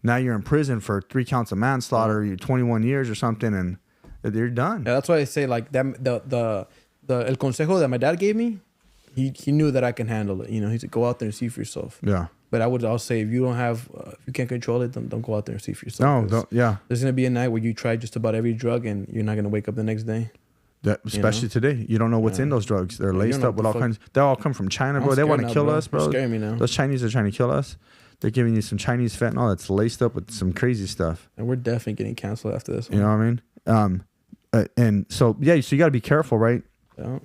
Now you're in prison for 3 counts of manslaughter. You're 21 years or something, and you're done. Yeah, that's why I say like that. The el consejo that my dad gave me, he knew that I can handle it. You know, he said go out there and see for yourself. Yeah. But I'll say if you can't control it, don't go out there and see for yourself. No, don't. Yeah. There's gonna be a night where you try just about every drug, and you're not gonna wake up the next day. Especially today, you don't know what's in those drugs. They're laced up with all kinds. They all come from China, bro. They want to kill us, bro. You're scaring me now. Those Chinese are trying to kill us. They're giving you some Chinese fentanyl that's laced up with some crazy stuff. And we're definitely getting canceled after this one. You know what I mean? And so so you got to be careful, right? Yeah.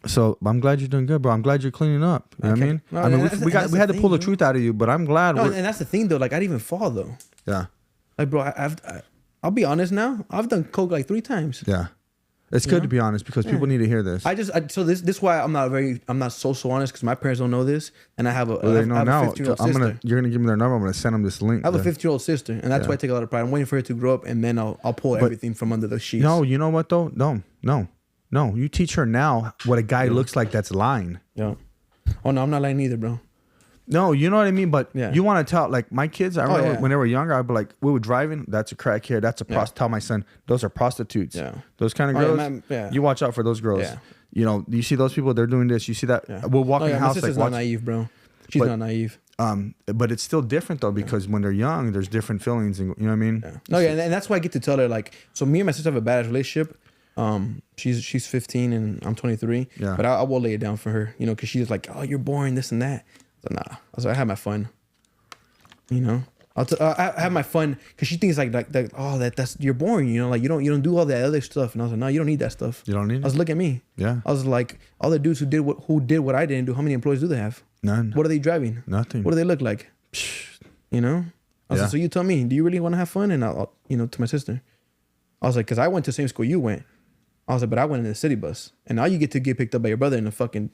So I'm glad you're doing good, bro. I'm glad you're cleaning up. You know what I mean? No, I mean, we had to pull the truth out of you, but I'm glad. No, and that's the thing though. Like I didn't even fall though. Yeah. Like bro, I'll be honest now. I've done coke like 3 times. Yeah. It's good to be honest because people need to hear this. So this is why I'm not so honest because my parents don't know this, and I have a they know now. 15-year-old sister. You're gonna give me their number. I'm gonna send them this link. I have a 15-year-old sister, and that's why I take a lot of pride. I'm waiting for her to grow up, and then I'll pull everything from under the sheets. No, you know what though? No. You teach her now what a guy looks like that's lying. Yeah. Oh no, I'm not lying either, bro. No, you know what I mean? But you want to tell, like, my kids, I remember when they were younger, I'd be like, we were driving, that's a crackhead, that's a prostitute. Tell my son, those are prostitutes. Yeah. Those kind of girls, you watch out for those girls. Yeah. You know, you see those people, they're doing this. You see that? We'll walk in the house. My sister's not naive, bro. She's not naive. But it's still different, though, because when they're young, there's different feelings. And, you know what I mean? Yeah. No, yeah, and that's why I get to tell her, like, so me and my sister have a badass relationship. She's 15 and I'm 23. Yeah. But I will lay it down for her, you know, because she's like, oh, you're boring, this and that. So nah, I was like, I have my fun, you know. I have my fun because she thinks like oh that's you're boring, you know, like you don't do all that other stuff. And I was like, no, you don't need that stuff. You don't need. I was look at me. Yeah. I was like, all the dudes who did what I didn't do. How many employees do they have? None. What are they driving? Nothing. What do they look like? You know. I was like, so you tell me, do you really want to have fun? And I'll you know, to my sister, I was like, because I went to the same school you went. I was like, but I went in the city bus, and now you get to get picked up by your brother in a fucking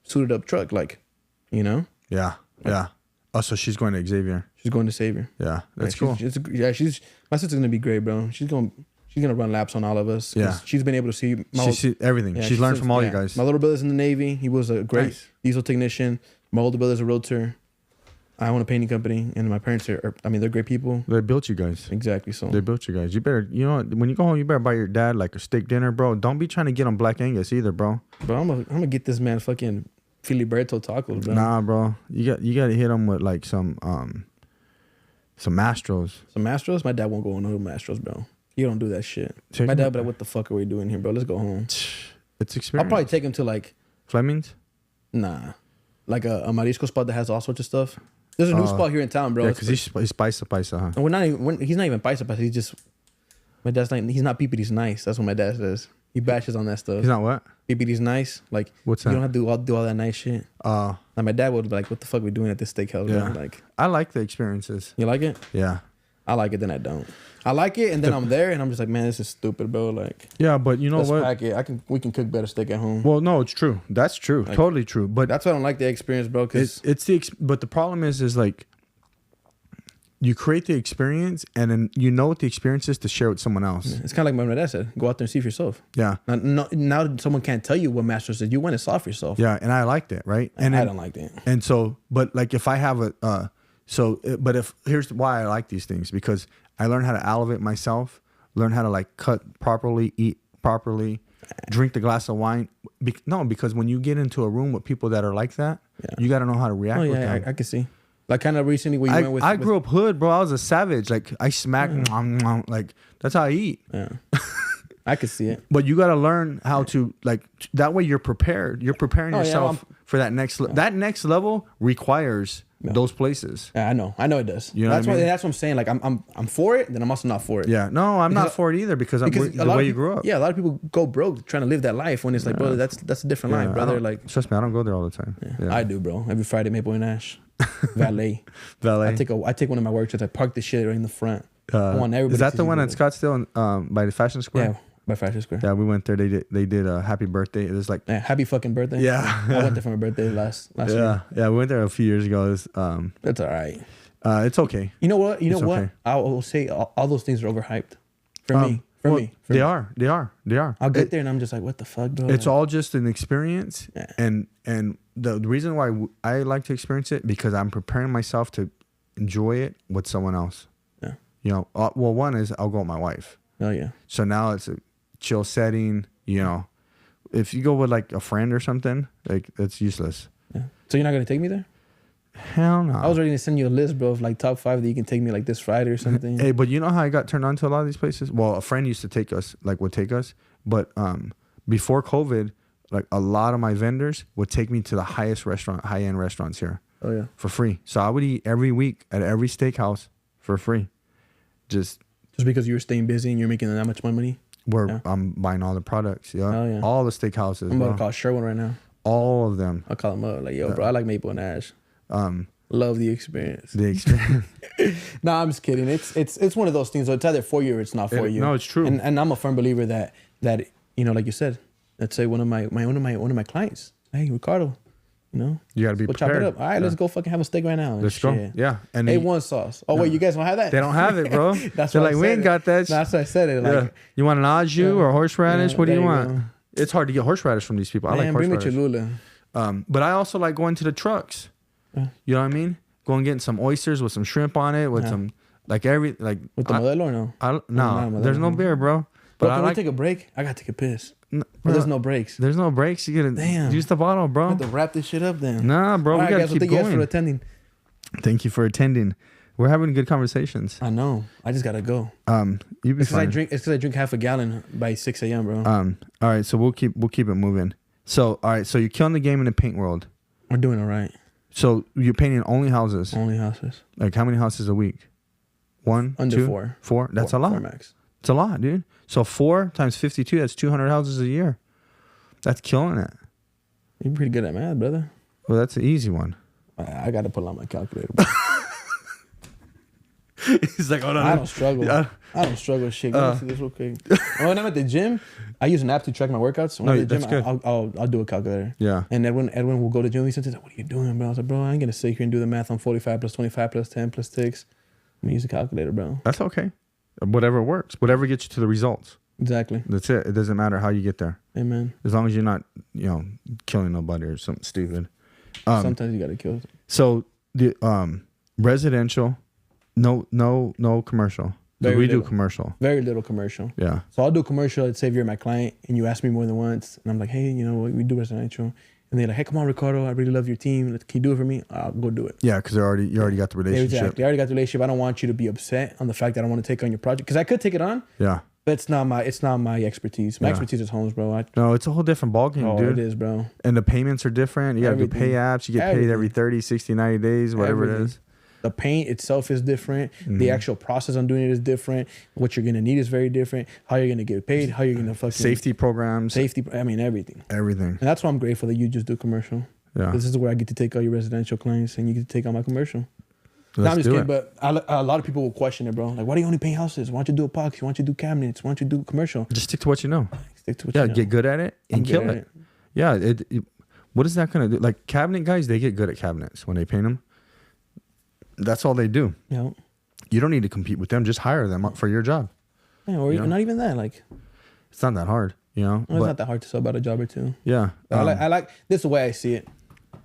suited up truck, like, you know. Yeah, yeah. Oh, so she's going to Xavier. She's going to Xavier. Yeah, that's cool. My sister's gonna be great, bro. She's gonna run laps on all of us. Yeah, she's been able to see. She see everything. Yeah, she's learned from all you guys. My little brother's in the Navy. He was a great diesel technician. My older brother's a realtor. I own a painting company, and my parents are they're great people. They built you guys. Exactly. So they built you guys. You better, you know, when you go home, you better buy your dad like a steak dinner, bro. Don't be trying to get on Black Angus either, bro. Bro, I'm gonna get this man fucking Filiberto tacos, bro. Nah, bro. You got to hit him with like some Mastros. Some Mastros? My dad won't go on no Mastros, bro. You don't do that shit. My dad be like, what the fuck are we doing here, bro? Let's go home. It's experience. I'll probably take him to like Fleming's? Nah. Like a marisco spot that has all sorts of stuff. There's a new spot here in town, bro. Yeah, because he's paisa, huh? And he's not even paisa. He's just, my dad's like, he's not peepee, he's nice. That's what my dad says. He bashes on that stuff. He's not what? Peepee, he's nice. Like, what's that? You don't have to do all that nice shit. Like my dad would be like, what the fuck are we doing at this steakhouse? Yeah. Bro? Like, I like the experiences. You like it? Yeah. I like it, then I don't. I like it, and then I'm there, and I'm just like, man, this is stupid, bro. Like, yeah, but you know what? Pack it. We can cook better steak at home. Well, no, it's true. That's true. Like, totally true. But that's why I don't like the experience, bro. Cause but the problem is like, you create the experience, and then you know what the experience is to share with someone else. Yeah, it's kind of like my dad said: go out there and see for yourself. Yeah. Now someone can't tell you what Master said. You went and saw for yourself. Yeah, and I liked it, right? And I don't like that. And so, but like if I have here's why I like these things, because I learned how to elevate myself, learn how to like cut properly, eat properly, drink the glass of wine. Because when you get into a room with people that are like that, you got to know how to react with them. I can see. Like kind of recently where you went with... I grew up hood, bro. I was a savage. Like I smack, like that's how I eat. Yeah. I could see it. But you got to learn how to like, that way you're prepared. You're preparing yourself for that next level. That next level requires those places. Yeah, I know it does. You know that's what I'm saying. Like I'm for it, then I'm also not for it. Yeah, no, I'm not for it either because the way you grew up. Yeah, a lot of people go broke trying to live that life when it's like, bro, that's a different life, brother. Like, trust me, I don't go there all the time. Yeah. I do, bro. Every Friday, Maple and Ash, valet. I take one of my work trips. I park the shit right in the front. I want everybody. Is that the one at Scottsdale by the Fashion Square? Yeah. By Fashion Square. Yeah, we went there. They did a happy birthday. It was like happy fucking birthday. Yeah, I went there for my birthday last year. Yeah, we went there a few years ago. It was, that's all right. It's okay. You know what? Okay. I will say all those things are overhyped for me. They are. I'll get there and I'm just like, what the fuck, bro? It's all just an experience, and the reason why I like to experience it because I'm preparing myself to enjoy it with someone else. Yeah. You know, well, one is I'll go with my wife. Oh yeah. So now it's a chill setting. You know, if you go with like a friend or something, like that's useless. Yeah. So you're not gonna take me there? Hell no. I was ready to send you a list, bro, of like top 5 that you can take me like this Friday or something. Hey, but you know how I got turned on to a lot of these places? Well, a friend used to would take us, but before COVID, like a lot of my vendors would take me to the high-end restaurants here. Oh yeah. For free. So I would eat every week at every steakhouse for free. Just because you were staying busy and you're making that much money? where I'm buying all the products. Yeah. Oh, yeah. All the steakhouses. I'm about to call Sherwin right now. All of them. I'll call him up. Like, yo, bro, I like maple and ash. Love the experience. No, I'm just kidding. It's one of those things. So it's either for you or it's not for you. No, it's true. And I'm a firm believer that like you said, let's say one of my clients, hey, Ricardo, you gotta be prepared. Chop it up. All right, let's go fucking have a steak right now. Let's go. Yeah. And A1 sauce. Oh, wait, you guys don't have that? They don't have it, bro. They're like, we ain't got that. That's why I said it. Like, you want an au jus or horseradish? What do you want? Go. It's hard to get horseradish from these people. I like horseradish. Bring me Cholula. But I also like going to the trucks. You know what I mean? Going getting some oysters with some shrimp on it, with some with the Modelo or no? No, there's no beer, bro. But can we take a break? I gotta take a piss. No, there's no breaks. There's no breaks. You gotta use the bottle, bro. I have to wrap this shit up then. Nah, bro. We gotta keep going. Thank you guys for attending. Thank you for attending. We're having good conversations. I know. I just gotta go. It's because I drink half a gallon by 6 a.m., bro. All right, so we'll keep it moving. So all right, so you're killing the game in the paint world. We're doing all right. So you're painting only houses. Only houses. Like how many houses a week? One, under two, 4. 4. That's a lot. 4 max. It's a lot, dude. So 4 times 52. That's 200 houses a year. That's killing it. You're pretty good at math, brother. Well, that's an easy one. I got to pull out my calculator. Bro. He's like, hold on. I don't struggle. I don't struggle with shit. Let me see this real quick. When I'm at the gym, I use an app to track my workouts. When I'm at the gym, I'll do a calculator. Yeah. And Edwin will go to the gym. He says, what are you doing, bro? I was like, bro, I ain't going to sit here and do the math on 45 plus 25 plus 10 plus 6. I'm going to use a calculator, bro. That's okay. Whatever works. Whatever gets you to the results. Exactly. That's it. It doesn't matter how you get there. Amen. As long as you're not, killing nobody or something stupid. Sometimes you got to kill them. So the residential, no commercial. We do commercial. Very little commercial. Yeah. So I'll do commercial. Let's say if you're my client and you ask me more than once, and I'm like, hey, we do residential. And they're like, hey, come on, Ricardo, I really love your team. Can you do it for me? I'll go do it. Yeah, because you already got the relationship. Exactly. I already got the relationship. I don't want you to be upset on the fact that I don't want to take on your project. Because I could take it on. Yeah. But it's not my expertise. My expertise is homes, bro. No, it's a whole different ballgame, dude. It is, bro. And the payments are different. You got to do pay apps. You get paid every 30, 60, 90 days, whatever it is. The paint itself is different. Mm-hmm. The actual process on doing it is different. What you're going to need is very different. How you're going to get paid. How you're going to fucking... Safety programs. Everything. Everything. And that's why I'm grateful that you just do commercial. Yeah. This is where I get to take all your residential clients and you get to take on my commercial. No, I'm just kidding, but a lot of people will question it, bro. Like, why do you only paint houses? Why don't you do epoxy? Why don't you do cabinets? Why don't you do commercial? Just stick to what you know. Stick to what you know. Yeah, get good at it and kill it. Yeah, what is that going to do? Like, cabinet guys, they get good at cabinets when they paint them. That's all they do. Yeah. You don't need to compete with them. Just hire them up for your job. Yeah, or not even that. Like, it's not that hard, It's not that hard to sell about a job or two. Yeah. I like this is the way I see it.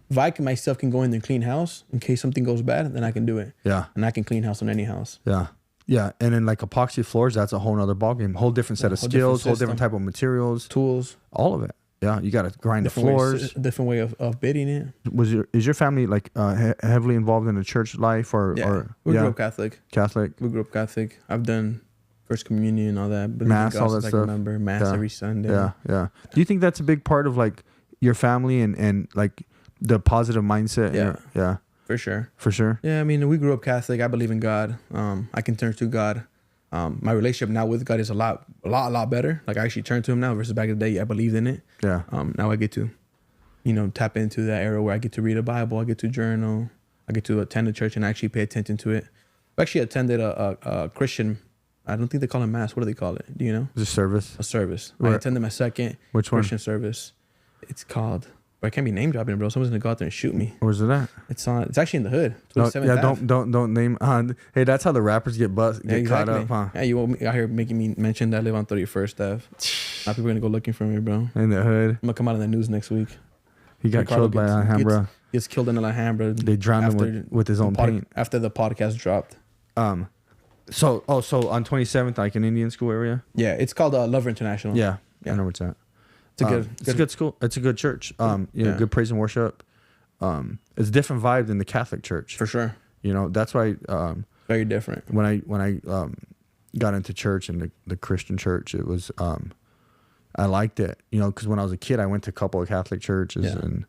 If I myself can go in there and clean house in case something goes bad, then I can do it. Yeah. And I can clean house on any house. Yeah. Yeah. And then like epoxy floors, that's a whole nother ballgame. Whole different set of skills, whole different type of materials. Tools. All of it. Yeah. You got to grind the floors. Different way of bidding it. Is your family like heavily involved in the church life or? We grew up Catholic. We grew up Catholic. I've done First Communion and all that. Mass, all that stuff. Remember Mass every Sunday. Yeah. Yeah. Do you think that's a big part of like your family and like the positive mindset? Yeah. For sure. For sure. Yeah, I mean, we grew up Catholic. I believe in God. I can turn to God. My relationship now with God is a lot better. Like I actually turn to him now versus back in the day. I believed in it. Yeah. Now I get to, tap into that era where I get to read a Bible. I get to journal. I get to attend a church and actually pay attention to it. I actually attended a Christian, I don't think they call it mass. What do they call it? Do you know? It's a service. A service. I attended my second Christian service. It's called... But I can't be name dropping, bro. Someone's gonna go out there and shoot me. Where's it at? It's actually in the hood. Don't name. Hey, that's how the rappers get caught up, huh? Yeah, you out here making me mention that I live on 31st Ave. Now people are gonna go looking for me, bro. In the hood. I'm gonna come out in the news next week. He got killed by Alhambra. Gets killed in Alhambra. They drowned him with his own paint after the podcast dropped. So on 27th, like in Indian school area. Yeah, it's called Lover International. Yeah, I know where it's at. It's a good school. It's a good church. Good praise and worship. It's a different vibe than the Catholic church. For sure. That's why. Very different. When I got into church and the Christian church, it was I liked it. Because when I was a kid, I went to a couple of Catholic churches and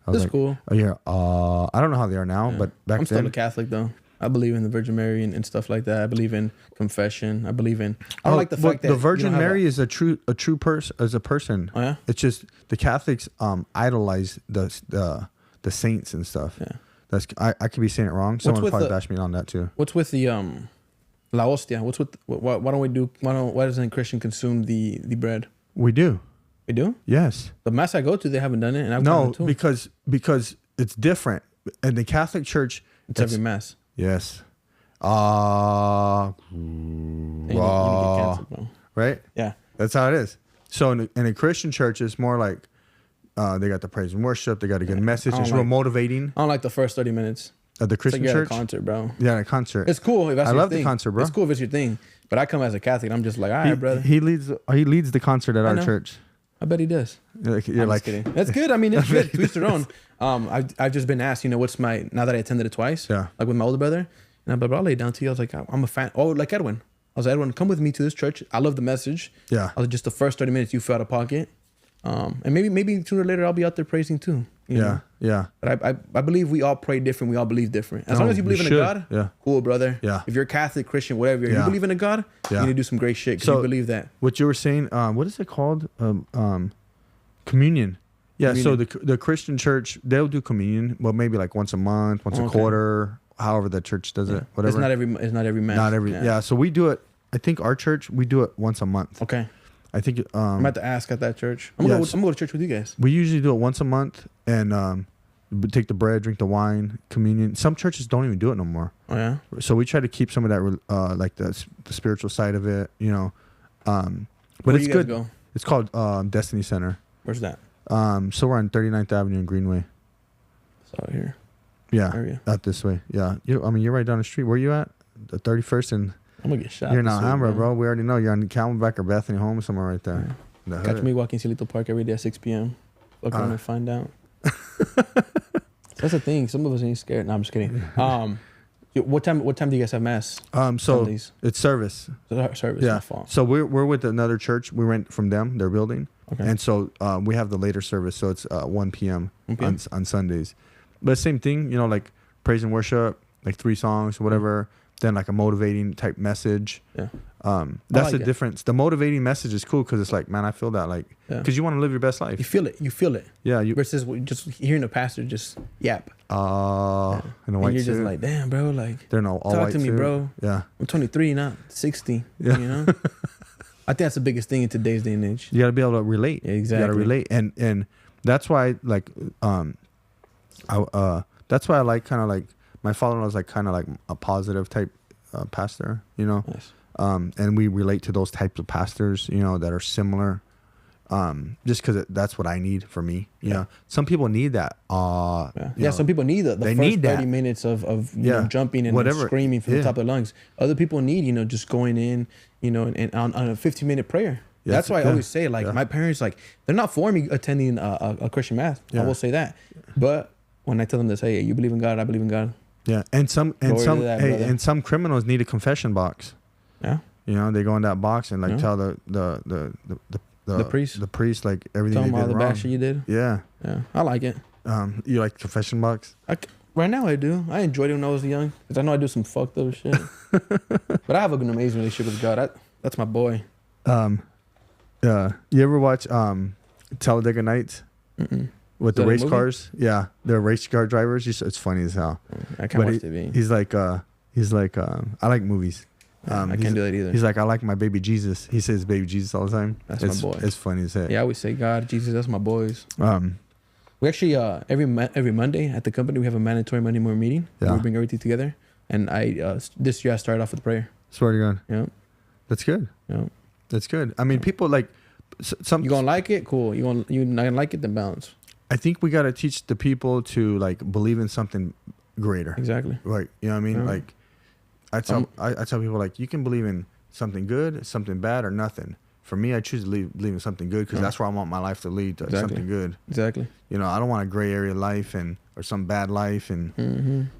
I was cool. Oh yeah. I don't know how they are now, but back then I'm still a Catholic though. I believe in the Virgin Mary and stuff like that. I believe in confession. I believe in. I don't like the fact that the Virgin Mary is a true person as a person. Oh yeah. It's just the Catholics idolize the saints and stuff. Yeah. That's I could be saying it wrong. Someone would probably bash me on that too. What's with the La hostia? What's with why don't we do? Why doesn't a Christian consume the bread? We do. We do? Yes. The mass I go to, they haven't done it, and I've no, done it too. because it's different. In the Catholic Church, it's every mass. Yes. You need to get canceled, bro. Right? Yeah. That's how it is. So in a Christian church, it's more like they got the praise and worship. They got a good message. It's real motivating. I don't like the first 30 minutes. At the Christian church? At a concert, bro. Yeah, at a concert. It's cool if that's I your love thing. the concert, bro. It's cool if it's your thing. But I come as a Catholic, I'm just like, all right, brother. He leads the concert at our church. I bet he does. You're like, just kidding. That's good. I mean, it's good. To each their own. I've just been asked, what's my, now that I attended it twice, like with my older brother, and I'll lay it down to you. I was like, I'm a fan. Oh, like Edwin. I was like, Edwin, come with me to this church. I love the message. Yeah. I was just the first 30 minutes you feel out of pocket. And maybe sooner or later I'll be out there praising too. You know? Yeah. But I believe we all pray different. We all believe different. As long as you believe in a God, cool, brother. Yeah. If you're Catholic, Christian, whatever, you believe in a God, you need to do some great shit because you believe that. What you were saying, what is it called? Communion. Yeah. Communion. So the Christian church, they'll do communion, well, maybe like once a month, once a quarter, however the church does it, whatever. It's not every mass. Not every. Yeah. So we do it. I think our church, we do it once a month. Okay. I think I'm about to ask at that church. I'm gonna go to church with you guys. We usually do it once a month, and take the bread, drink the wine, communion. Some churches don't even do it no more. Oh yeah. So we try to keep some of that, like the spiritual side of it, But Where it's you guys good. Go? It's called Destiny Center. Where's that? So we're on 39th Avenue in Greenway. So here. Yeah. Area. Out this way. Yeah. You're right down the street. Where you at? The 31st and. I'm gonna get shot. You're in Alhambra, bro. We already know you're on Camelback or Bethany Home somewhere right there. Yeah. Catch me walking Cielito Park every day at 6 p.m. Look around and find out. That's the thing. Some of us ain't scared. No, I'm just kidding. What time do you guys have mass? So Sundays? It's service. Service. Yeah. My fault. So we're with another church. We rent from them, their building, and so we have the later service. So it's 1 p.m. On Sundays. But same thing, like praise and worship, like 3 songs, whatever. Then like a motivating type message. Yeah. That's the difference. The motivating message is cool because it's like, man, I feel that, like, because you want to live your best life. You feel it. Yeah. Versus just hearing a pastor just yap. In a white and you're suit. just like, damn, bro, like, they're all talk white to me, suit. bro. Yeah. I'm 23, not 60. Yeah. I think that's the biggest thing in today's day and age. You got to be able to relate. Yeah, exactly. You got to relate, and that's why, like, that's why I like kind of like my father-in-law is like kind of like a positive type pastor, Nice. And we relate to those types of pastors, that are similar, just because that's what I need for me. You know, some people need that. Some people need the they first need 30 minutes of jumping and screaming from the top of their lungs. Other people need, just going in, and on a 15-minute prayer. Yes, that's why I always say, like, my parents, like, they're not for me attending a Christian mass. I will say that. But when I tell them this, hey, you believe in God, I believe in God. Yeah, and some criminals need a confession box. Yeah. They go in that box and like tell the priest like everything. Tell them they all did the wrong. bad shit you did. Yeah. Yeah, I like it. You like confession box? Right now I do. I enjoyed it when I was young because I know I do some fucked up shit. But I have an amazing relationship with God. That's my boy. You ever watch Talladega Nights? Mm-mm. With the race cars? Yeah, they're race car drivers. It's funny as hell. I can't watch TV. He's like I like movies. I can't do that either. He's like, I like my baby Jesus. He says baby Jesus all the time. That's my boy. It's funny as hell. Yeah, I always say God, Jesus, that's my boys. We actually every Monday at the company we have a mandatory Monday morning meeting. Yeah. We bring everything together. And this year I started off with prayer. Swear to God. Yeah. That's good. Yeah. That's good. I mean, people like some. You gonna like it? Cool. You not gonna like it? Then bounce. I think we gotta teach the people to like believe in something greater. Exactly. Like, you know what I mean? Yeah. Like I tell people, like, you can believe in something good, something bad, or nothing. For me, I choose to believe in something good because that's where I want my life to lead to something good. Exactly. I don't want a gray area life or some bad life and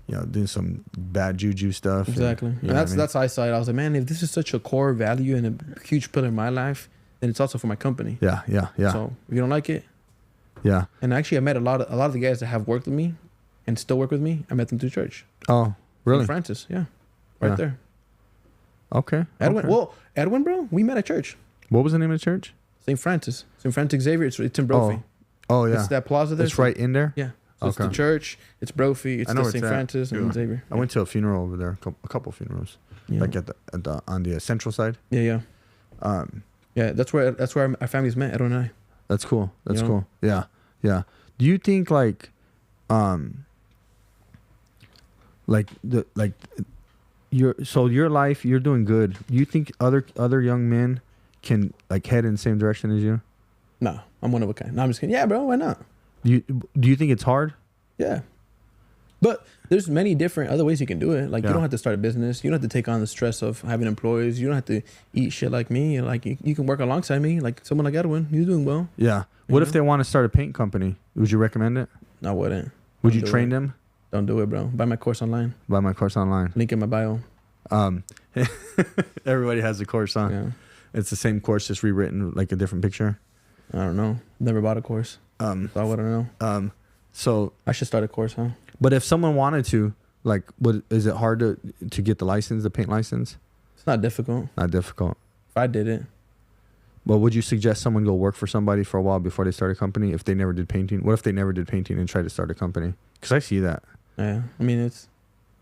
doing some bad juju stuff. Exactly. And that's eyesight. I was like, man, if this is such a core value and a huge pillar in my life, then it's also for my company. Yeah. So if you don't like it, yeah. And actually, I met a lot of the guys that have worked with me and still work with me. I met them through church. Oh. Really? St. Francis, yeah. Right there. Okay. Edwin. Okay. Well, Edwin, bro, we met at church. What was the name of the church? St. Francis. St. Francis Xavier. It's in Brophy. Oh, yeah. It's that plaza there. It's right in there? Yeah. So it's the church. It's Brophy. It's the St. Francis and Xavier. I went to a funeral over there, a couple funerals, like on the central side. Yeah, yeah. Yeah, that's where our families met. Edwin and I. That's cool. That's cool. Yeah, yeah. Do you think like your life, you're doing good. You think other young men can like head in the same direction as you? No, I'm one of a kind. No, I'm just kidding. Yeah, bro, why not? Do you think it's hard? Yeah. But there's many different other ways you can do it. Like you don't have to start a business. You don't have to take on the stress of having employees. You don't have to eat shit like me. Like you can work alongside me. Like someone like Edwin, he's doing well. Yeah. What if they want to start a paint company? Would you recommend it? I wouldn't. Would you train them? Don't do it, bro. Buy my course online. Buy my course online. Link in my bio. Everybody has a course, huh? Yeah. It's the same course, just rewritten, like a different picture. I don't know. Never bought a course. So I wouldn't know. So I should start a course, huh? But if someone wanted to, like, is it hard to get the license, the paint license? It's not difficult. Not difficult. If I did it. Well, would you suggest someone go work for somebody for a while before they start a company if they never did painting? What if they never did painting and tried to start a company? Because I see that. Yeah. I mean,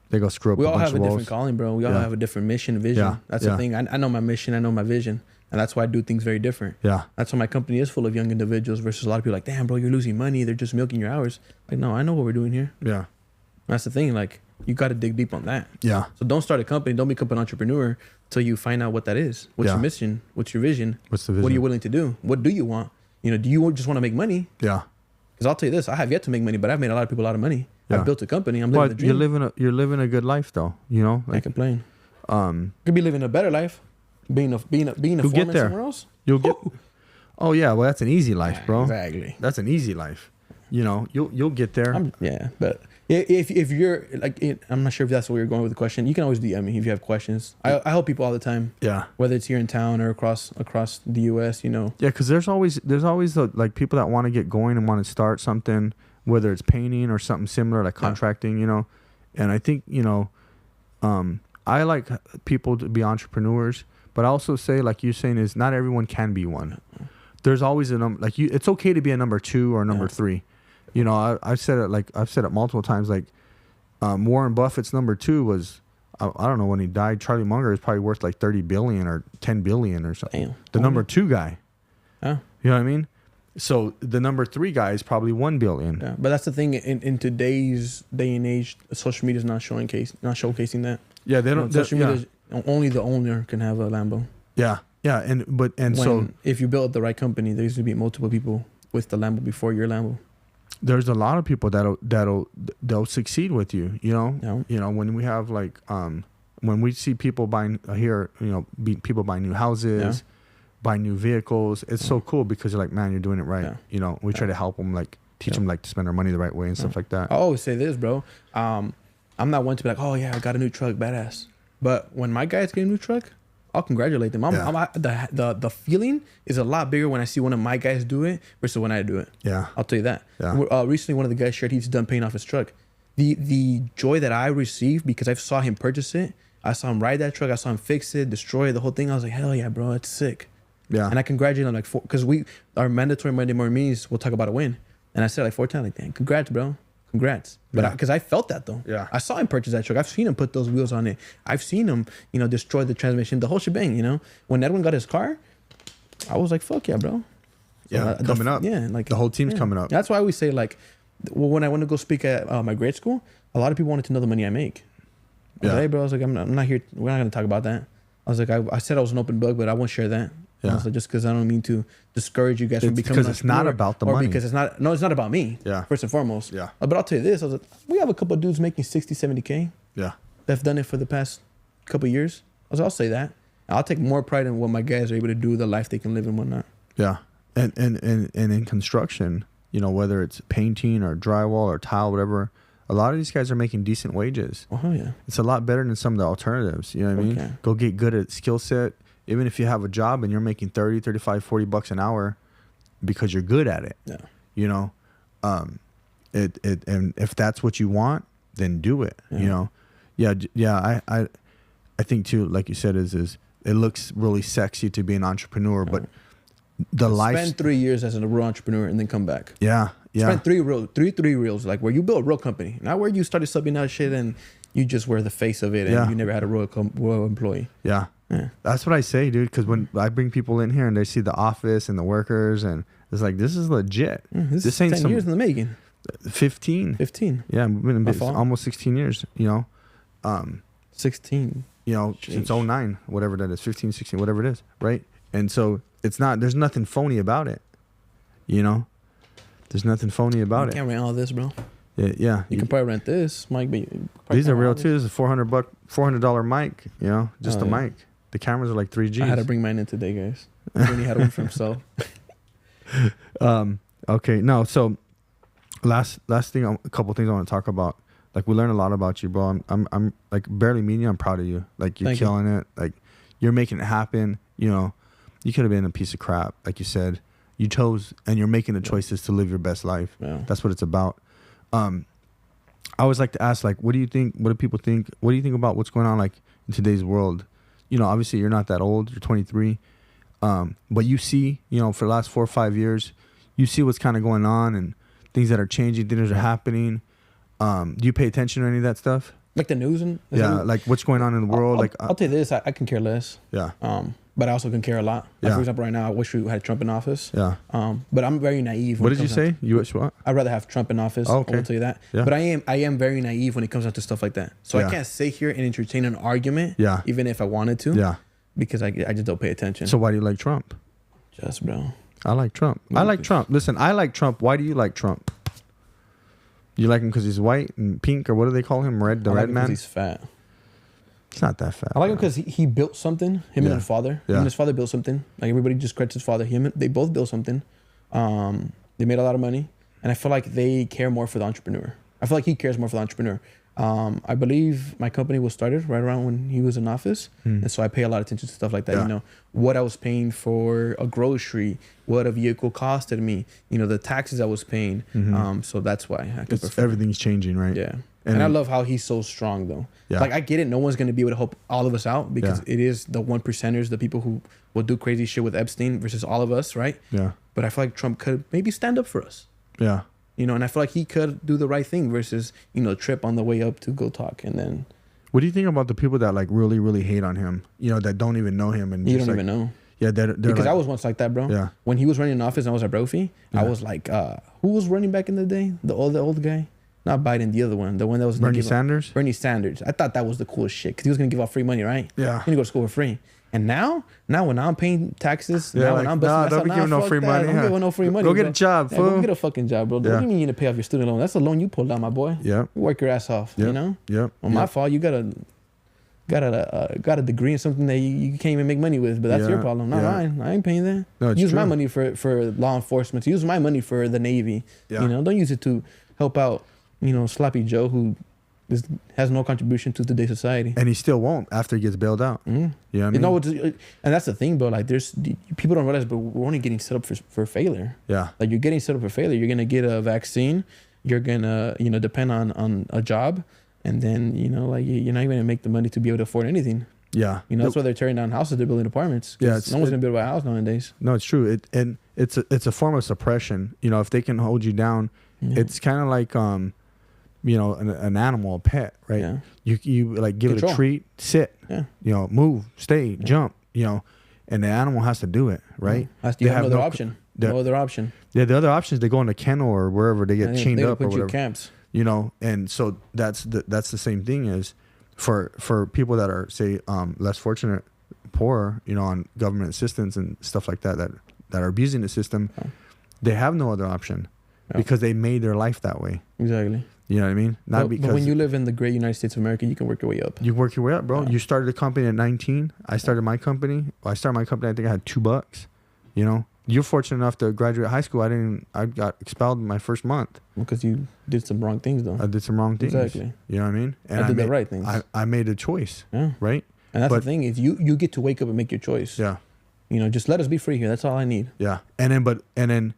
they go screw up. We all have a different calling, bro. We all have a different mission, vision. Yeah. That's the thing. I know my mission. I know my vision. And that's why I do things very different. Yeah. That's why my company is full of young individuals versus a lot of people like, damn, bro, you're losing money. They're just milking your hours. Like, no, I know what we're doing here. Yeah. That's the thing. Like, you got to dig deep on that. Yeah. So don't start a company. Don't become an entrepreneur until you find out what that is. What's your mission? What's your vision? What's the vision? What are you willing to do? What do you want? You know, do you just want to make money? Yeah. Because I'll tell you this, I have yet to make money, but I've made a lot of people a lot of money. Yeah. I've built a company. I'm living the dream. You're living a good life though. You know, I complain. Could be living a better life, being a foreman somewhere else. You'll get. Oh yeah, well that's an easy life, bro. Exactly. That's an easy life. You know, you'll get there. But if you're like, I'm not sure if that's where you're going with the question. You can always DM me if you have questions. I help people all the time. Yeah. Whether it's here in town or across the U.S., you know. Yeah, because there's always like people that want to get going and want to start something, whether it's painting or something similar like contracting, you know. And I think I like people to be entrepreneurs, but I also say, like you're saying, is not everyone can be one. There's always a number. Like it's okay to be a number 2 or number 3. You know, I've said it multiple times. Like Warren Buffett's number 2 was, I don't know when he died. Charlie Munger is probably worth like 30 billion or 10 billion or something. Damn. The number 2 guy. Yeah. You know what I mean? So the number 3 guy is probably 1 billion. Yeah, but that's the thing. In today's day and age, social media is not showcasing that. Yeah, they don't. Social media, only the owner can have a Lambo. Yeah, yeah, so if you build the right company, there's going to be multiple people with the Lambo before your Lambo. There's a lot of people they'll succeed with you. You know, you know when we have like when we see people buying here, you know, people buying new houses, buy new vehicles. It's so cool because you're like, man, you're doing it right. You know, we try to help them, like teach them like to spend their money the right way and stuff like that. I always say this, bro. I'm not one to be like, oh yeah, I got a new truck, badass. But when my guys get a new truck, I'll congratulate them. The feeling is a lot bigger when I see one of my guys do it versus when I do it. Yeah, I'll tell you that. Yeah. Recently, one of the guys shared he's done paying off his truck. The joy that I received because I saw him purchase it, I saw him ride that truck, I saw him fix it, destroy it, the whole thing. I was like, hell yeah, bro, it's sick. Yeah. And I congratulate him like because our mandatory Monday morning meetings, we'll talk about a win, and I said like 4 times, like, damn, congrats, bro. Congrats. But because I felt that though. Yeah. I saw him purchase that truck. I've seen him put those wheels on it. I've seen him, you know, destroy the transmission, the whole shebang, you know. When Edwin got his car, I was like, fuck yeah, bro. So, coming up. Yeah. Like the whole team's coming up. That's why we say like, when I went to go speak at my grade school, a lot of people wanted to know the money I make. I was like, hey bro, I was like, I'm not here. We're not going to talk about that. I was like, I said I was an open book, but I won't share that. Yeah. Also, just because I don't mean to discourage you guys from becoming because it's not about the money. Because it's not about me. Yeah. First and foremost. Yeah. But I'll tell you this. I was like, we have a couple of dudes making 60, 70K. Yeah. They've done it for the past couple of years. I'll say that. I'll take more pride in what my guys are able to do, the life they can live and whatnot. Yeah. And in construction, you know, whether it's painting or drywall or tile, whatever, a lot of these guys are making decent wages. Oh, yeah. It's a lot better than some of the alternatives. You know what I mean? Go get good at skill set. Even if you have a job and you're making 30, 35, 40 bucks an hour because you're good at it, you know, and if that's what you want, then do it. Yeah. You know, I think too, like you said, is it looks really sexy to be an entrepreneur, but the life. Spend 3 years as a real entrepreneur and then come back. Yeah. Spend three reels, like where you build a real company, not where you started subbing out shit and you just were the face of it and you never had a real employee. Yeah. That's what I say, dude. Because when I bring people in here and they see the office and the workers, and it's like, this is legit. This ain't 10 years in the making. 15. Yeah, we've been in business almost 16 years. 16. Since 09, whatever that is, 15, 16, whatever it is, right? And so it's not. There's nothing phony about it. There's nothing phony about it. You can't rent all this, bro. Yeah. You can probably rent this. Mic, these are real too. This is $400 mic. Just the mic. The cameras are like 3Gs. I had to bring mine in today, guys. When he had one for himself. Okay. No. So last thing, a couple things I want to talk about. Like, we learned a lot about you, bro. I'm like barely meeting you. I'm proud of you. Like, you're killing it. Like, you're making it happen. You could have been a piece of crap, like you said. You chose, and you're making the choices to live your best life. Yeah. That's what it's about. I always like to ask, like, what do you think? What do people think? What do you think about what's going on, like, in today's world? Obviously you're not that old. You're 23. But you see, for the last 4 or 5 years, you see what's kind of going on and things that are changing, things that are happening. Do you pay attention to any of that stuff? Like the news and like what's going on in the world? I'll tell you this, I can care less. Yeah. But I also can care a lot. Like, for example, right now, I wish we had Trump in office. Yeah. But I'm very naive. What did you say? You wish what? I'd rather have Trump in office. Oh, okay. I will tell you that. Yeah. But I am very naive when it comes down to stuff like that. So I can't sit here and entertain an argument. Yeah. Even if I wanted to. Yeah. Because I just don't pay attention. So why do you like Trump? Just, bro. I like Trump. I like Trump. Listen, I like Trump. Why do you like Trump? You like him because he's white and pink, or what do they call him? Red, the red man? He's fat. He's not that fat. I like him because he built something. Him and his father. Yeah. Him and his father built something. Like, everybody just credits his father. They both built something. They made a lot of money. And I feel like they care more for the entrepreneur. I feel like he cares more for the entrepreneur. I believe my company was started right around when he was in office. And so I pay a lot of attention to stuff like that. Yeah. What I was paying for a grocery, what a vehicle costed me, the taxes I was paying. So that's why I could prefer. Everything's changing, right? Yeah. And I love how he's so strong, though. Yeah. Like, I get it. No one's going to be able to help all of us out because it is the 1%ers, the people who will do crazy shit with Epstein versus all of us, right? Yeah. But I feel like Trump could maybe stand up for us. Yeah. And I feel like he could do the right thing versus, trip on the way up to go talk. And then. What do you think about the people that, like, really, really hate on him? That don't even know him. And you just, don't even know. Yeah, they're because like, I was once like that, bro. Yeah. When he was running in office and I was at Brophy, I was like, who was running back in the day? The old guy? Not Biden, the other one. The one that was Bernie Sanders? Bernie Sanders. I thought that was the coolest shit because he was going to give out free money, right? Yeah. He's going to go to school for free. And now when I'm paying taxes, when I'm busting don't be giving no free money. Don't give no free money. Go get a job, fool. Go get a fucking job, bro. What do you mean you need to pay off your student loan? That's a loan you pulled out, my boy. Yeah. You work your ass off, Yeah. On my fault, you got a degree in something that you can't even make money with, but that's your problem, not mine. I ain't paying that. No, use my money for law enforcement. Use my money for the Navy. Yeah. Don't use it to help out, Sloppy Joe who has no contribution to today's society. And he still won't after he gets bailed out. Mm. Yeah, you know what I mean? And that's the thing, bro. Like, there's people don't realize, but we're only getting set up for failure. Yeah. Like, you're getting set up for failure. You're gonna get a vaccine. You're gonna depend on a job, and then like you're not even gonna make the money to be able to afford anything. Yeah. That's why they're tearing down houses. They're building apartments. Yeah. No one's gonna build a house nowadays. No, it's true. It's a form of suppression. If they can hold you down, it's kind of like an animal, a pet, right? Yeah. You like give Control. it a treat, sit, move, stay, jump, and the animal has to do it, right? You have no other option. No other option. Yeah, the other option is they go in a kennel or wherever they get chained up or whatever. Camps. And so that's the same thing as for people that are, say, less fortunate, poor, on government assistance and stuff like that are abusing the system. They have no other option because they made their life that way. Exactly. You know what I mean? But when you live in the great United States of America, you can work your way up. You work your way up, bro. You started a company at 19. I started my company. I started my company, I think I had $2. You're fortunate enough to graduate high school. I got expelled in my first month. Because you did some wrong things, though. I did some wrong things. Exactly. You know what I mean? And I did the right things. I made a choice. Yeah. Right? And that's the thing is you get to wake up and make your choice. Yeah. Just let us be free here. That's all I need. Yeah. And then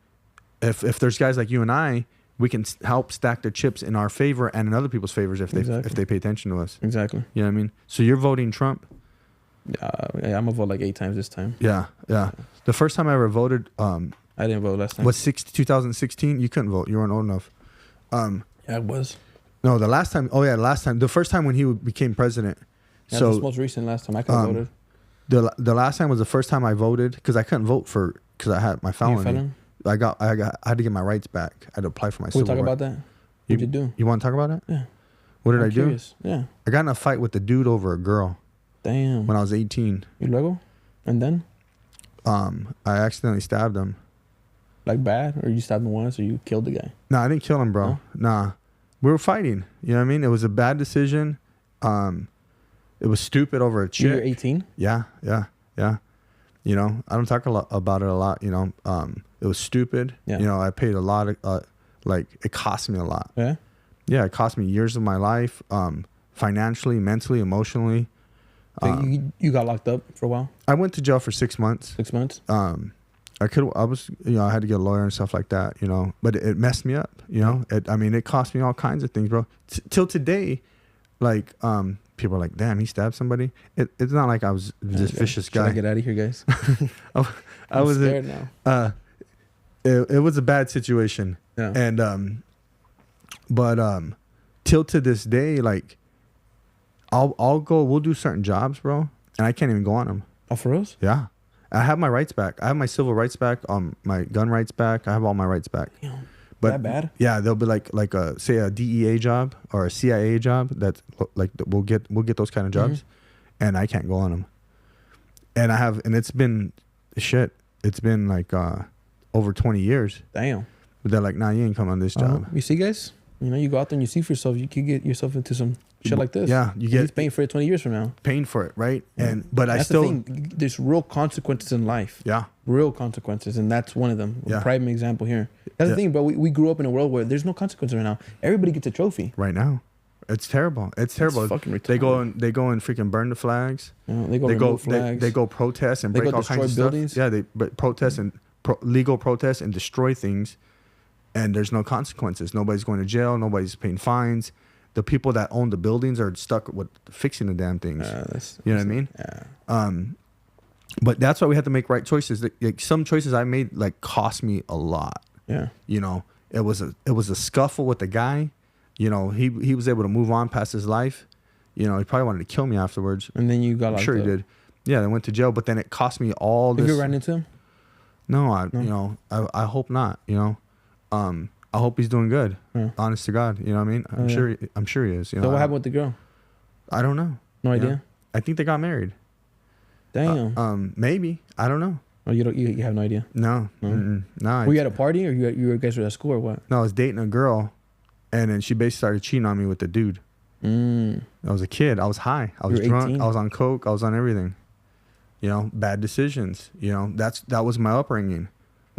if there's guys like you and I, we can help stack the chips in our favor and in other people's favors if they pay attention to us. Exactly. You know what I mean? So you're voting Trump? Yeah, I'm gonna vote like 8 times this time. Yeah. The first time I ever voted, I didn't vote last time. Was 2016? You couldn't vote. You weren't old enough. Yeah, it was. No, the last time. Oh yeah, last time. The first time when he became president. Yeah, so this most recent last time I could have voted. The last time was the first time I voted because I couldn't vote because I had my felony. I had to get my rights back. I had to apply for my civil rights. Can we talk about that? What did you do? You want to talk about it? Yeah. What did I do? Yeah. I got in a fight with the dude over a girl. Damn. When I was 18. You luego? And then? I accidentally stabbed him. Like bad? Or you stabbed him once or you killed the guy? No, I didn't kill him, bro. No? Nah. We were fighting. You know what I mean? It was a bad decision. It was stupid over a chick. You were 18? Yeah. You know, I don't talk about it a lot. You know, it was stupid. Yeah. You know, I paid a lot of, it cost me a lot. Yeah? Yeah, it cost me years of my life, financially, mentally, emotionally. So you got locked up for a while? I went to jail for 6 months. 6 months? I had to get a lawyer and stuff like that, you know, but it messed me up, you know. It cost me all kinds of things, bro. Till today, people are like, damn, he stabbed somebody. It's not like I was this vicious guy. Should I get out of here, guys? I was scared now. It was a bad situation. Yeah. And, till to this day, we'll do certain jobs, bro, and I can't even go on them. Oh, for reals? Yeah. I have my rights back. I have my civil rights back, my gun rights back. I have all my rights back. Damn. But that bad? Yeah, they'll be like say a DEA job or a CIA job that we'll get those kind of jobs, and I can't go on them. And it's been shit. It's been over 20 years. Damn. But they're like, nah, you ain't come on this job. You see, guys, you know, you go out there and you see for yourself, you could get yourself into some shit like this. Yeah, He's paying for it 20 years from now. Paying for it, right? Yeah. But that's the thing. There's real consequences in life. Yeah. Real consequences, and that's one of them. Yeah. Prime example here. That's the thing, bro. We grew up in a world where there's no consequences right now. Everybody gets a trophy. Right now. It's terrible. It's terrible. It's fucking retarded. They go and freaking burn the flags. Yeah, they go flags. They go protest and break all kinds of buildings. stuff. Yeah, they protest and legal protest and destroy things, and there's no consequences. Nobody's going to jail. Nobody's paying fines. The people that own the buildings are stuck with fixing the damn things. You know what I mean? Yeah. But that's why we have to make right choices. Some choices I made cost me a lot. Yeah. You know, it was a scuffle with the guy. You know, he was able to move on past his life. You know, he probably wanted to kill me afterwards. And then you got locked up. I'm sure he did. Yeah, they went to jail, but then it cost me all this. Have you ran into him? No, you know, I hope not. You know, I hope he's doing good. Yeah. Honest to God, you know what I mean? I'm sure he is. You know, so what happened with the girl? I don't know. No idea. Know? I think they got married. Damn. Maybe. I don't know. Oh, you have no idea? No. No. Were you at a party or you guys were at school or what? No, I was dating a girl, and then she basically started cheating on me with the dude. I was a kid. I was high. I was drunk. 18? I was on coke. I was on everything. You know, bad decisions. You know, that was my upbringing.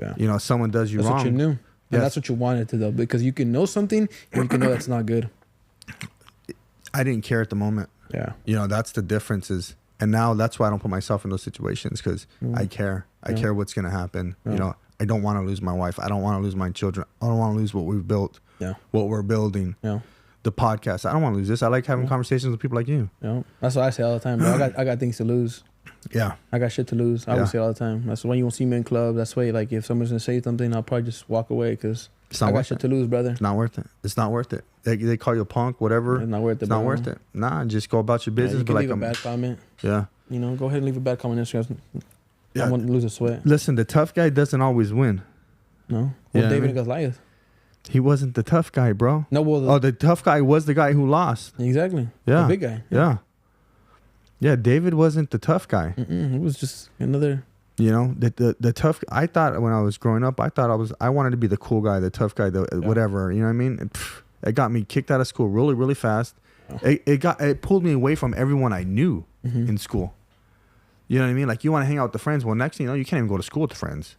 Yeah. You know, someone does you wrong. That's what you knew. And that's what you wanted to do, because you can know something and you can know that's not good. I didn't care at the moment. Yeah. You know, that's the differences. And now that's why I don't put myself in those situations, because I care. I care what's going to happen. You know, I don't want to lose my wife. I don't want to lose my children. I don't want to lose what we've built. Yeah. What we're building. Yeah. The podcast. I don't want to lose this. I like having conversations with people like you. Yeah. That's what I say all the time, bro. I got things to lose. Yeah. I got shit to lose. I always say all the time. That's why you won't see me in clubs. That's why, if someone's going to say something, I'll probably just walk away, because I got shit to lose, brother. It's not worth it. It's not worth it. They call you a punk, whatever. It's not worth it, It's not worth it. Nah, just go about your business. You can leave a bad comment. Yeah. You know, go ahead and leave a bad comment on Instagram. I won't lose a sweat. Listen, the tough guy doesn't always win. No. Well, David and Goliath. He wasn't the tough guy, bro. No, well... the tough guy was the guy who lost. Exactly. Yeah. The big guy. Yeah. Yeah, David wasn't the tough guy. It was just another... You know, the tough... I thought when I was growing up, I wanted to be the cool guy, the tough guy, whatever. You know what I mean? It got me kicked out of school really, really fast. Oh. It pulled me away from everyone I knew in school. You know what I mean? You want to hang out with the friends. Well, next thing you know, you can't even go to school with the friends.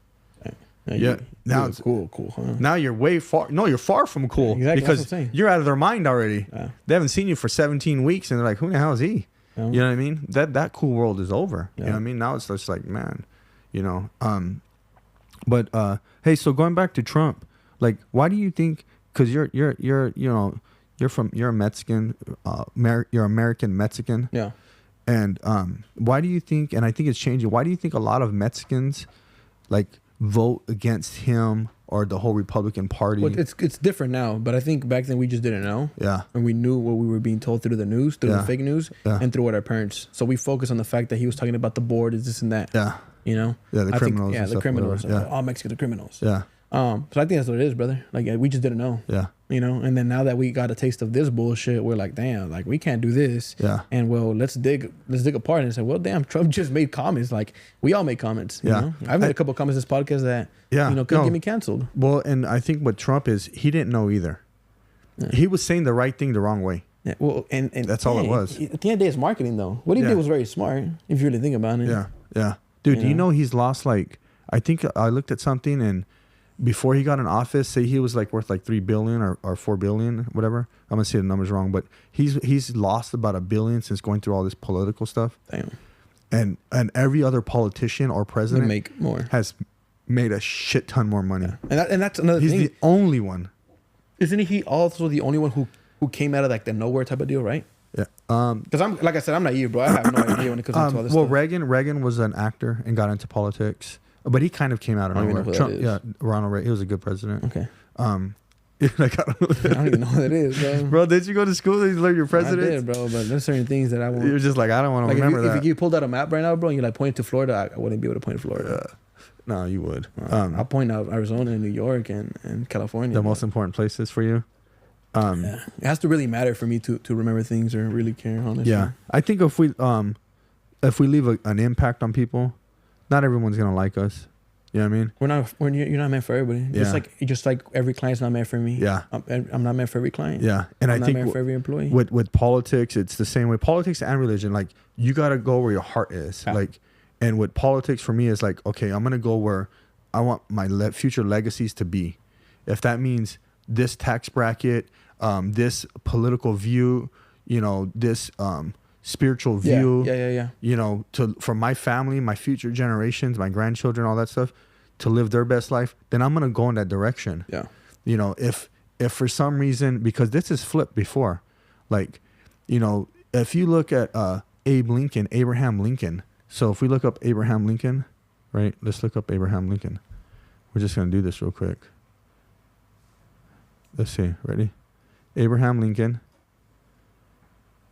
Yeah. Now it's cool. Huh? Now you're way far. No, you're far from cool. Exactly. Because you're out of their mind already. Yeah. They haven't seen you for 17 weeks, and they're like, "Who the hell is he?" Yeah. You know what I mean? That cool world is over. Yeah. You know what I mean? Now it's just like, man, you know. But hey, so going back to Trump, why do you think because you're a Mexican, you're American Mexican. Yeah. And why do you think? And I think it's changing. Why do you think a lot of Mexicans like vote against him or the whole Republican Party? Well, it's different now, but I think back then we just didn't know. Yeah. And we knew what we were being told through the news, through the fake news, and through what our parents. So we focused on the fact that he was talking about the board, is this and that. Yeah. You know. Yeah, the criminals. The criminals. Yeah. All Mexicans are criminals. Yeah. So I think that's what it is, brother. Like we just didn't know. Yeah. You know, and then now that we got a taste of this bullshit, we're like, damn, like we can't do this. Yeah. And well, let's dig apart and say, well, damn, Trump just made comments. Like we all make comments. You know? I've made a couple of comments in this podcast that could get me canceled. Well, and I think what Trump is, he didn't know either. Yeah. He was saying the right thing the wrong way. Yeah. Well, and that's all it was. At the end of the day, it's marketing though. What he did was very smart, if you really think about it. Yeah. Yeah. Dude, you know he's lost like, I think I looked at something and before he got in office, say he was like worth like $3 billion or $4 billion, whatever. I'm gonna say the numbers wrong, but he's lost about $1 billion since going through all this political stuff. Damn. And every other politician or president make more, has made a shit ton more money. Yeah. And that's another thing. He's the only one. Isn't he also the only one who came out of like the nowhere type of deal, right? Yeah. Because I'm like I said, I'm naive, bro. I have no idea when it comes into all this stuff. Reagan was an actor and got into politics. But he kind of came out of nowhere. Ronald Reagan. He was a good president. Okay. I don't even know what that is, bro. Bro, did you go to school and learn your president? I did, bro. But there's certain things that I won't. You're just like, I don't want to remember that. If you pulled out a map right now, bro, and you like pointed to Florida, I wouldn't be able to point to Florida. No, you would. I'll point out Arizona and New York and California. The most important places for you. It has to really matter for me to remember things or really care, honestly. Yeah, I think if we leave an impact on people, not everyone's gonna like us. You know what I mean? You're not meant for everybody. Yeah. Just like every client's not meant for me. Yeah. I'm not meant for every client. Yeah. And I'm I think not meant for every employee. With politics, it's the same way. Politics and religion, like you gotta go where your heart is. Yeah. Like, and with politics for me is like, okay, I'm gonna go where I want my future legacies to be. If that means this tax bracket, this political view, this spiritual view, for my family, my future generations, my grandchildren, all that stuff, to live their best life, then I'm gonna go in that direction. Yeah. If for some reason, because this is flipped before, like, if you look at Abraham Lincoln. So if we look up Abraham Lincoln, right? Let's look up Abraham Lincoln. We're just gonna do this real quick. Let's see. Ready? Abraham Lincoln.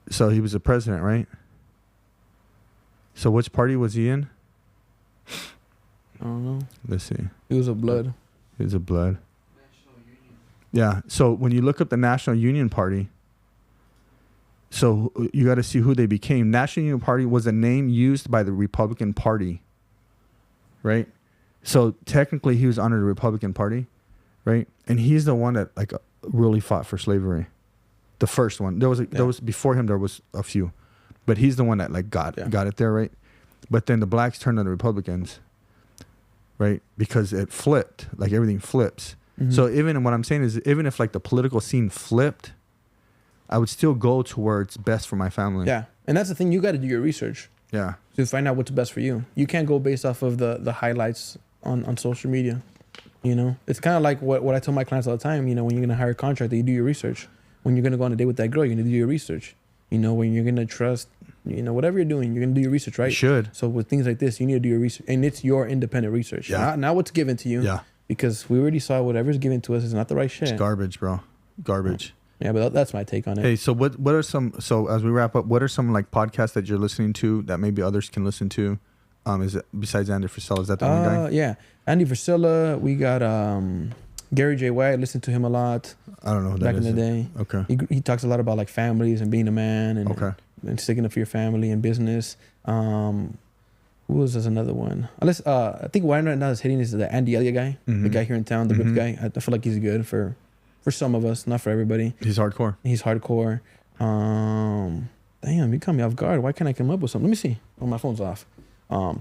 So he was a president, right? So which party was he in? I don't know. Let's see. He was a blood. He was a blood. National Union. Yeah. So when you look up the National Union Party, so you got to see who they became. National Union Party was a name used by the Republican Party, right? So technically he was under the Republican Party, right? And he's the one that like really fought for slavery. The first one. There was before him. There was a few, but he's the one that like got it there, right? But then the blacks turned on the Republicans, right? Because it flipped. Like everything flips. Mm-hmm. So even what I'm saying is, even if like the political scene flipped, I would still go to where it's best for my family. Yeah, and that's the thing. You got to do your research. Yeah. To find out what's best for you. You can't go based off of the highlights on social media. It's kind of like what I tell my clients all the time. When you're gonna hire a contractor, you do your research. When you're going to go on a date with that girl, you're going to do your research. When you're going to trust, whatever you're doing, you're going to do your research, right? You should. So with things like this, you need to do your research. And it's your independent research. Yeah. Not what's given to you. Yeah. Because we already saw whatever's given to us is not the right shit. It's garbage, bro. Garbage. Yeah, but that's my take on it. Hey, so what are some, so as we wrap up, what are some like podcasts that you're listening to that maybe others can listen to? Is it besides Andy Frisella? Is that the one guy? Yeah. Andy Frisella. We got Gary J. White. I listened to him a lot. I don't know who that is. Back in the day. Okay. He talks a lot about like families and being a man and sticking up for your family and business. Who was this another one? I think one right now that's hitting is the Andy Elliott guy, the guy here in town, the ripped guy. I feel like he's good for some of us, not for everybody. He's hardcore. Damn, you caught me off guard. Why can't I come up with something? Let me see. Oh, my phone's off. I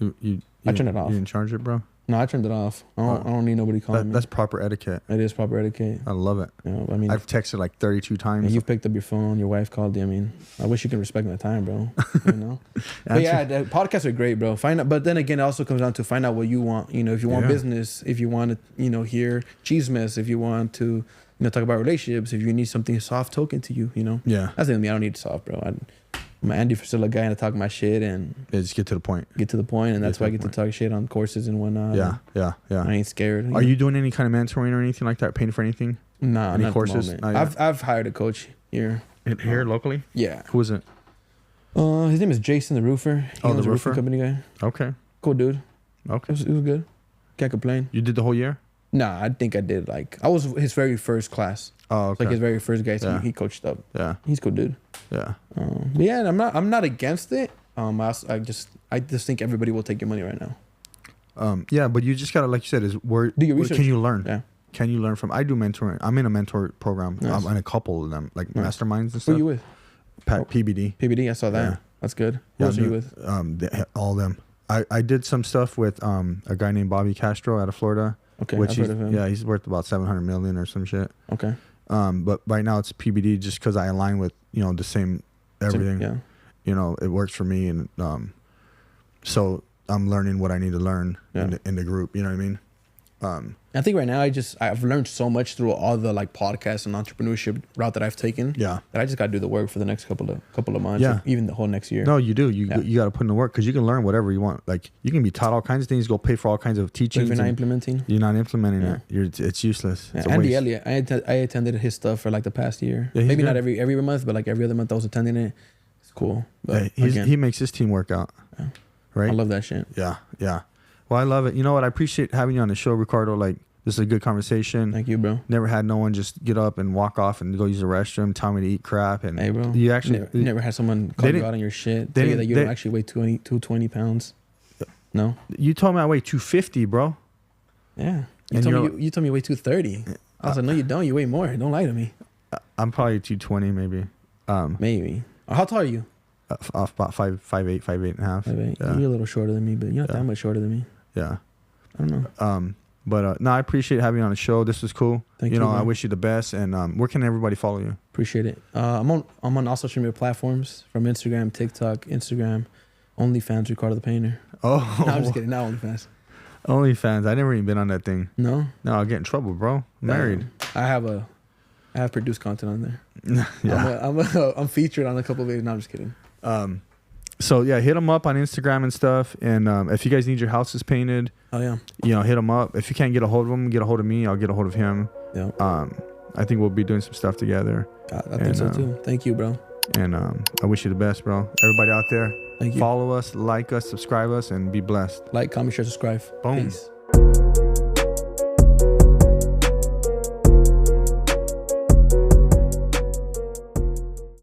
turned it off. You didn't charge it, bro? No, I turned it off. I don't need nobody calling me. That's proper etiquette. It is proper etiquette. I love it. I've texted like 32 times. You've picked up your phone. Your wife called you. I wish you could respect my time, bro. But yeah, the podcasts are great, bro. Find out, but then again, it also comes down to find out what you want. If you want business, if you want to, hear cheese mess, if you want to, talk about relationships. If you need something soft, talking to you, Yeah. That's the thing. I don't need soft, bro. I'm an Andy Frisella guy, and I talk my shit and just get to the point. And that's why I get to talk shit on courses and whatnot. Yeah. I ain't scared. Are you doing any kind of mentoring or anything like that? Paying for anything? Nah, any not courses? I've hired a coach here. Here locally? Yeah. Who is it? His name is Jason the Roofer. He owns the a roofing company guy. Okay. Cool dude. Okay. It was good. Can't complain. You did the whole year? Nah, I think I did. I was his very first class. Oh, okay. It's his very first guy. So he coached up. Yeah. He's a cool dude. Yeah. But yeah, I'm not against it. I just think everybody will take your money right now. Yeah, but you just gotta, like you said, Do your research. Can you learn? Yeah. Can you learn from? I do mentoring. I'm in a mentor program. Nice. I'm in a couple of them, like masterminds and stuff. Who are you with? PBD. PBD. I saw that. Yeah. That's good. Who else are you with? All of them. I did some stuff with a guy named Bobby Castro out of Florida. Okay, I've heard of him. Yeah, he's worth about 700 million or some shit. Okay. But right now it's PBD just because I align with the same everything. Yeah. It works for me, and so I'm learning what I need to learn in the group. You know what I mean? I think right now I've learned so much through all the podcasts and entrepreneurship route that I've taken. Yeah. That I just got to do the work for the next couple of months. Yeah. Even the whole next year. No, you do. You got to put in the work because you can learn whatever you want. Like you can be taught all kinds of things. Go pay for all kinds of teachings. But if you're not implementing it. It's useless. Yeah. It's a Andy waste. Elliott, I attended his stuff for the past year. Yeah, maybe good. not every month, but every other month I was attending it. It's cool. But he makes his team work out. Yeah. Right. I love that shit. Yeah. Well, I love it. You know what? I appreciate having you on the show, Ricardo. This is a good conversation. Thank you, bro. Never had no one just get up and walk off and go use the restroom, tell me to eat crap. And hey, bro. You actually never had someone call you out on your shit. Tell you that you don't actually weigh 220 pounds. No. You told me I weigh 250, bro. Yeah. You told me you weigh 230. I was like, no, you don't. You weigh more. Don't lie to me. I'm probably 220, maybe. Maybe. How tall are you? Off about 5'8", 5'8 and a half. 5'8". Yeah. You're a little shorter than me, but you're not that much shorter than me. Yeah. I don't know. But no, I appreciate having you on the show. This was cool. Thank you. I wish you the best. And where can everybody follow you? Appreciate it. I'm on all social media platforms, from Instagram, TikTok, OnlyFans, Ricardo the Painter. Oh, no, I'm just kidding. Not OnlyFans. OnlyFans. I never even been on that thing. No. I'll get in trouble, bro. I'm married. I have produced content on there. Yeah. I'm featured on a couple of videos. No, I'm just kidding. So yeah, hit them up on Instagram and stuff. And if you guys need your houses painted, hit them up. If you can't get a hold of them, get a hold of me. I'll get a hold of him. Yeah. I think we'll be doing some stuff together. I think so too. Thank you, bro. And I wish you the best, bro. Everybody out there, thank you. Follow us, like us, subscribe us, and be blessed. Like, comment, share, subscribe. Boom. Peace.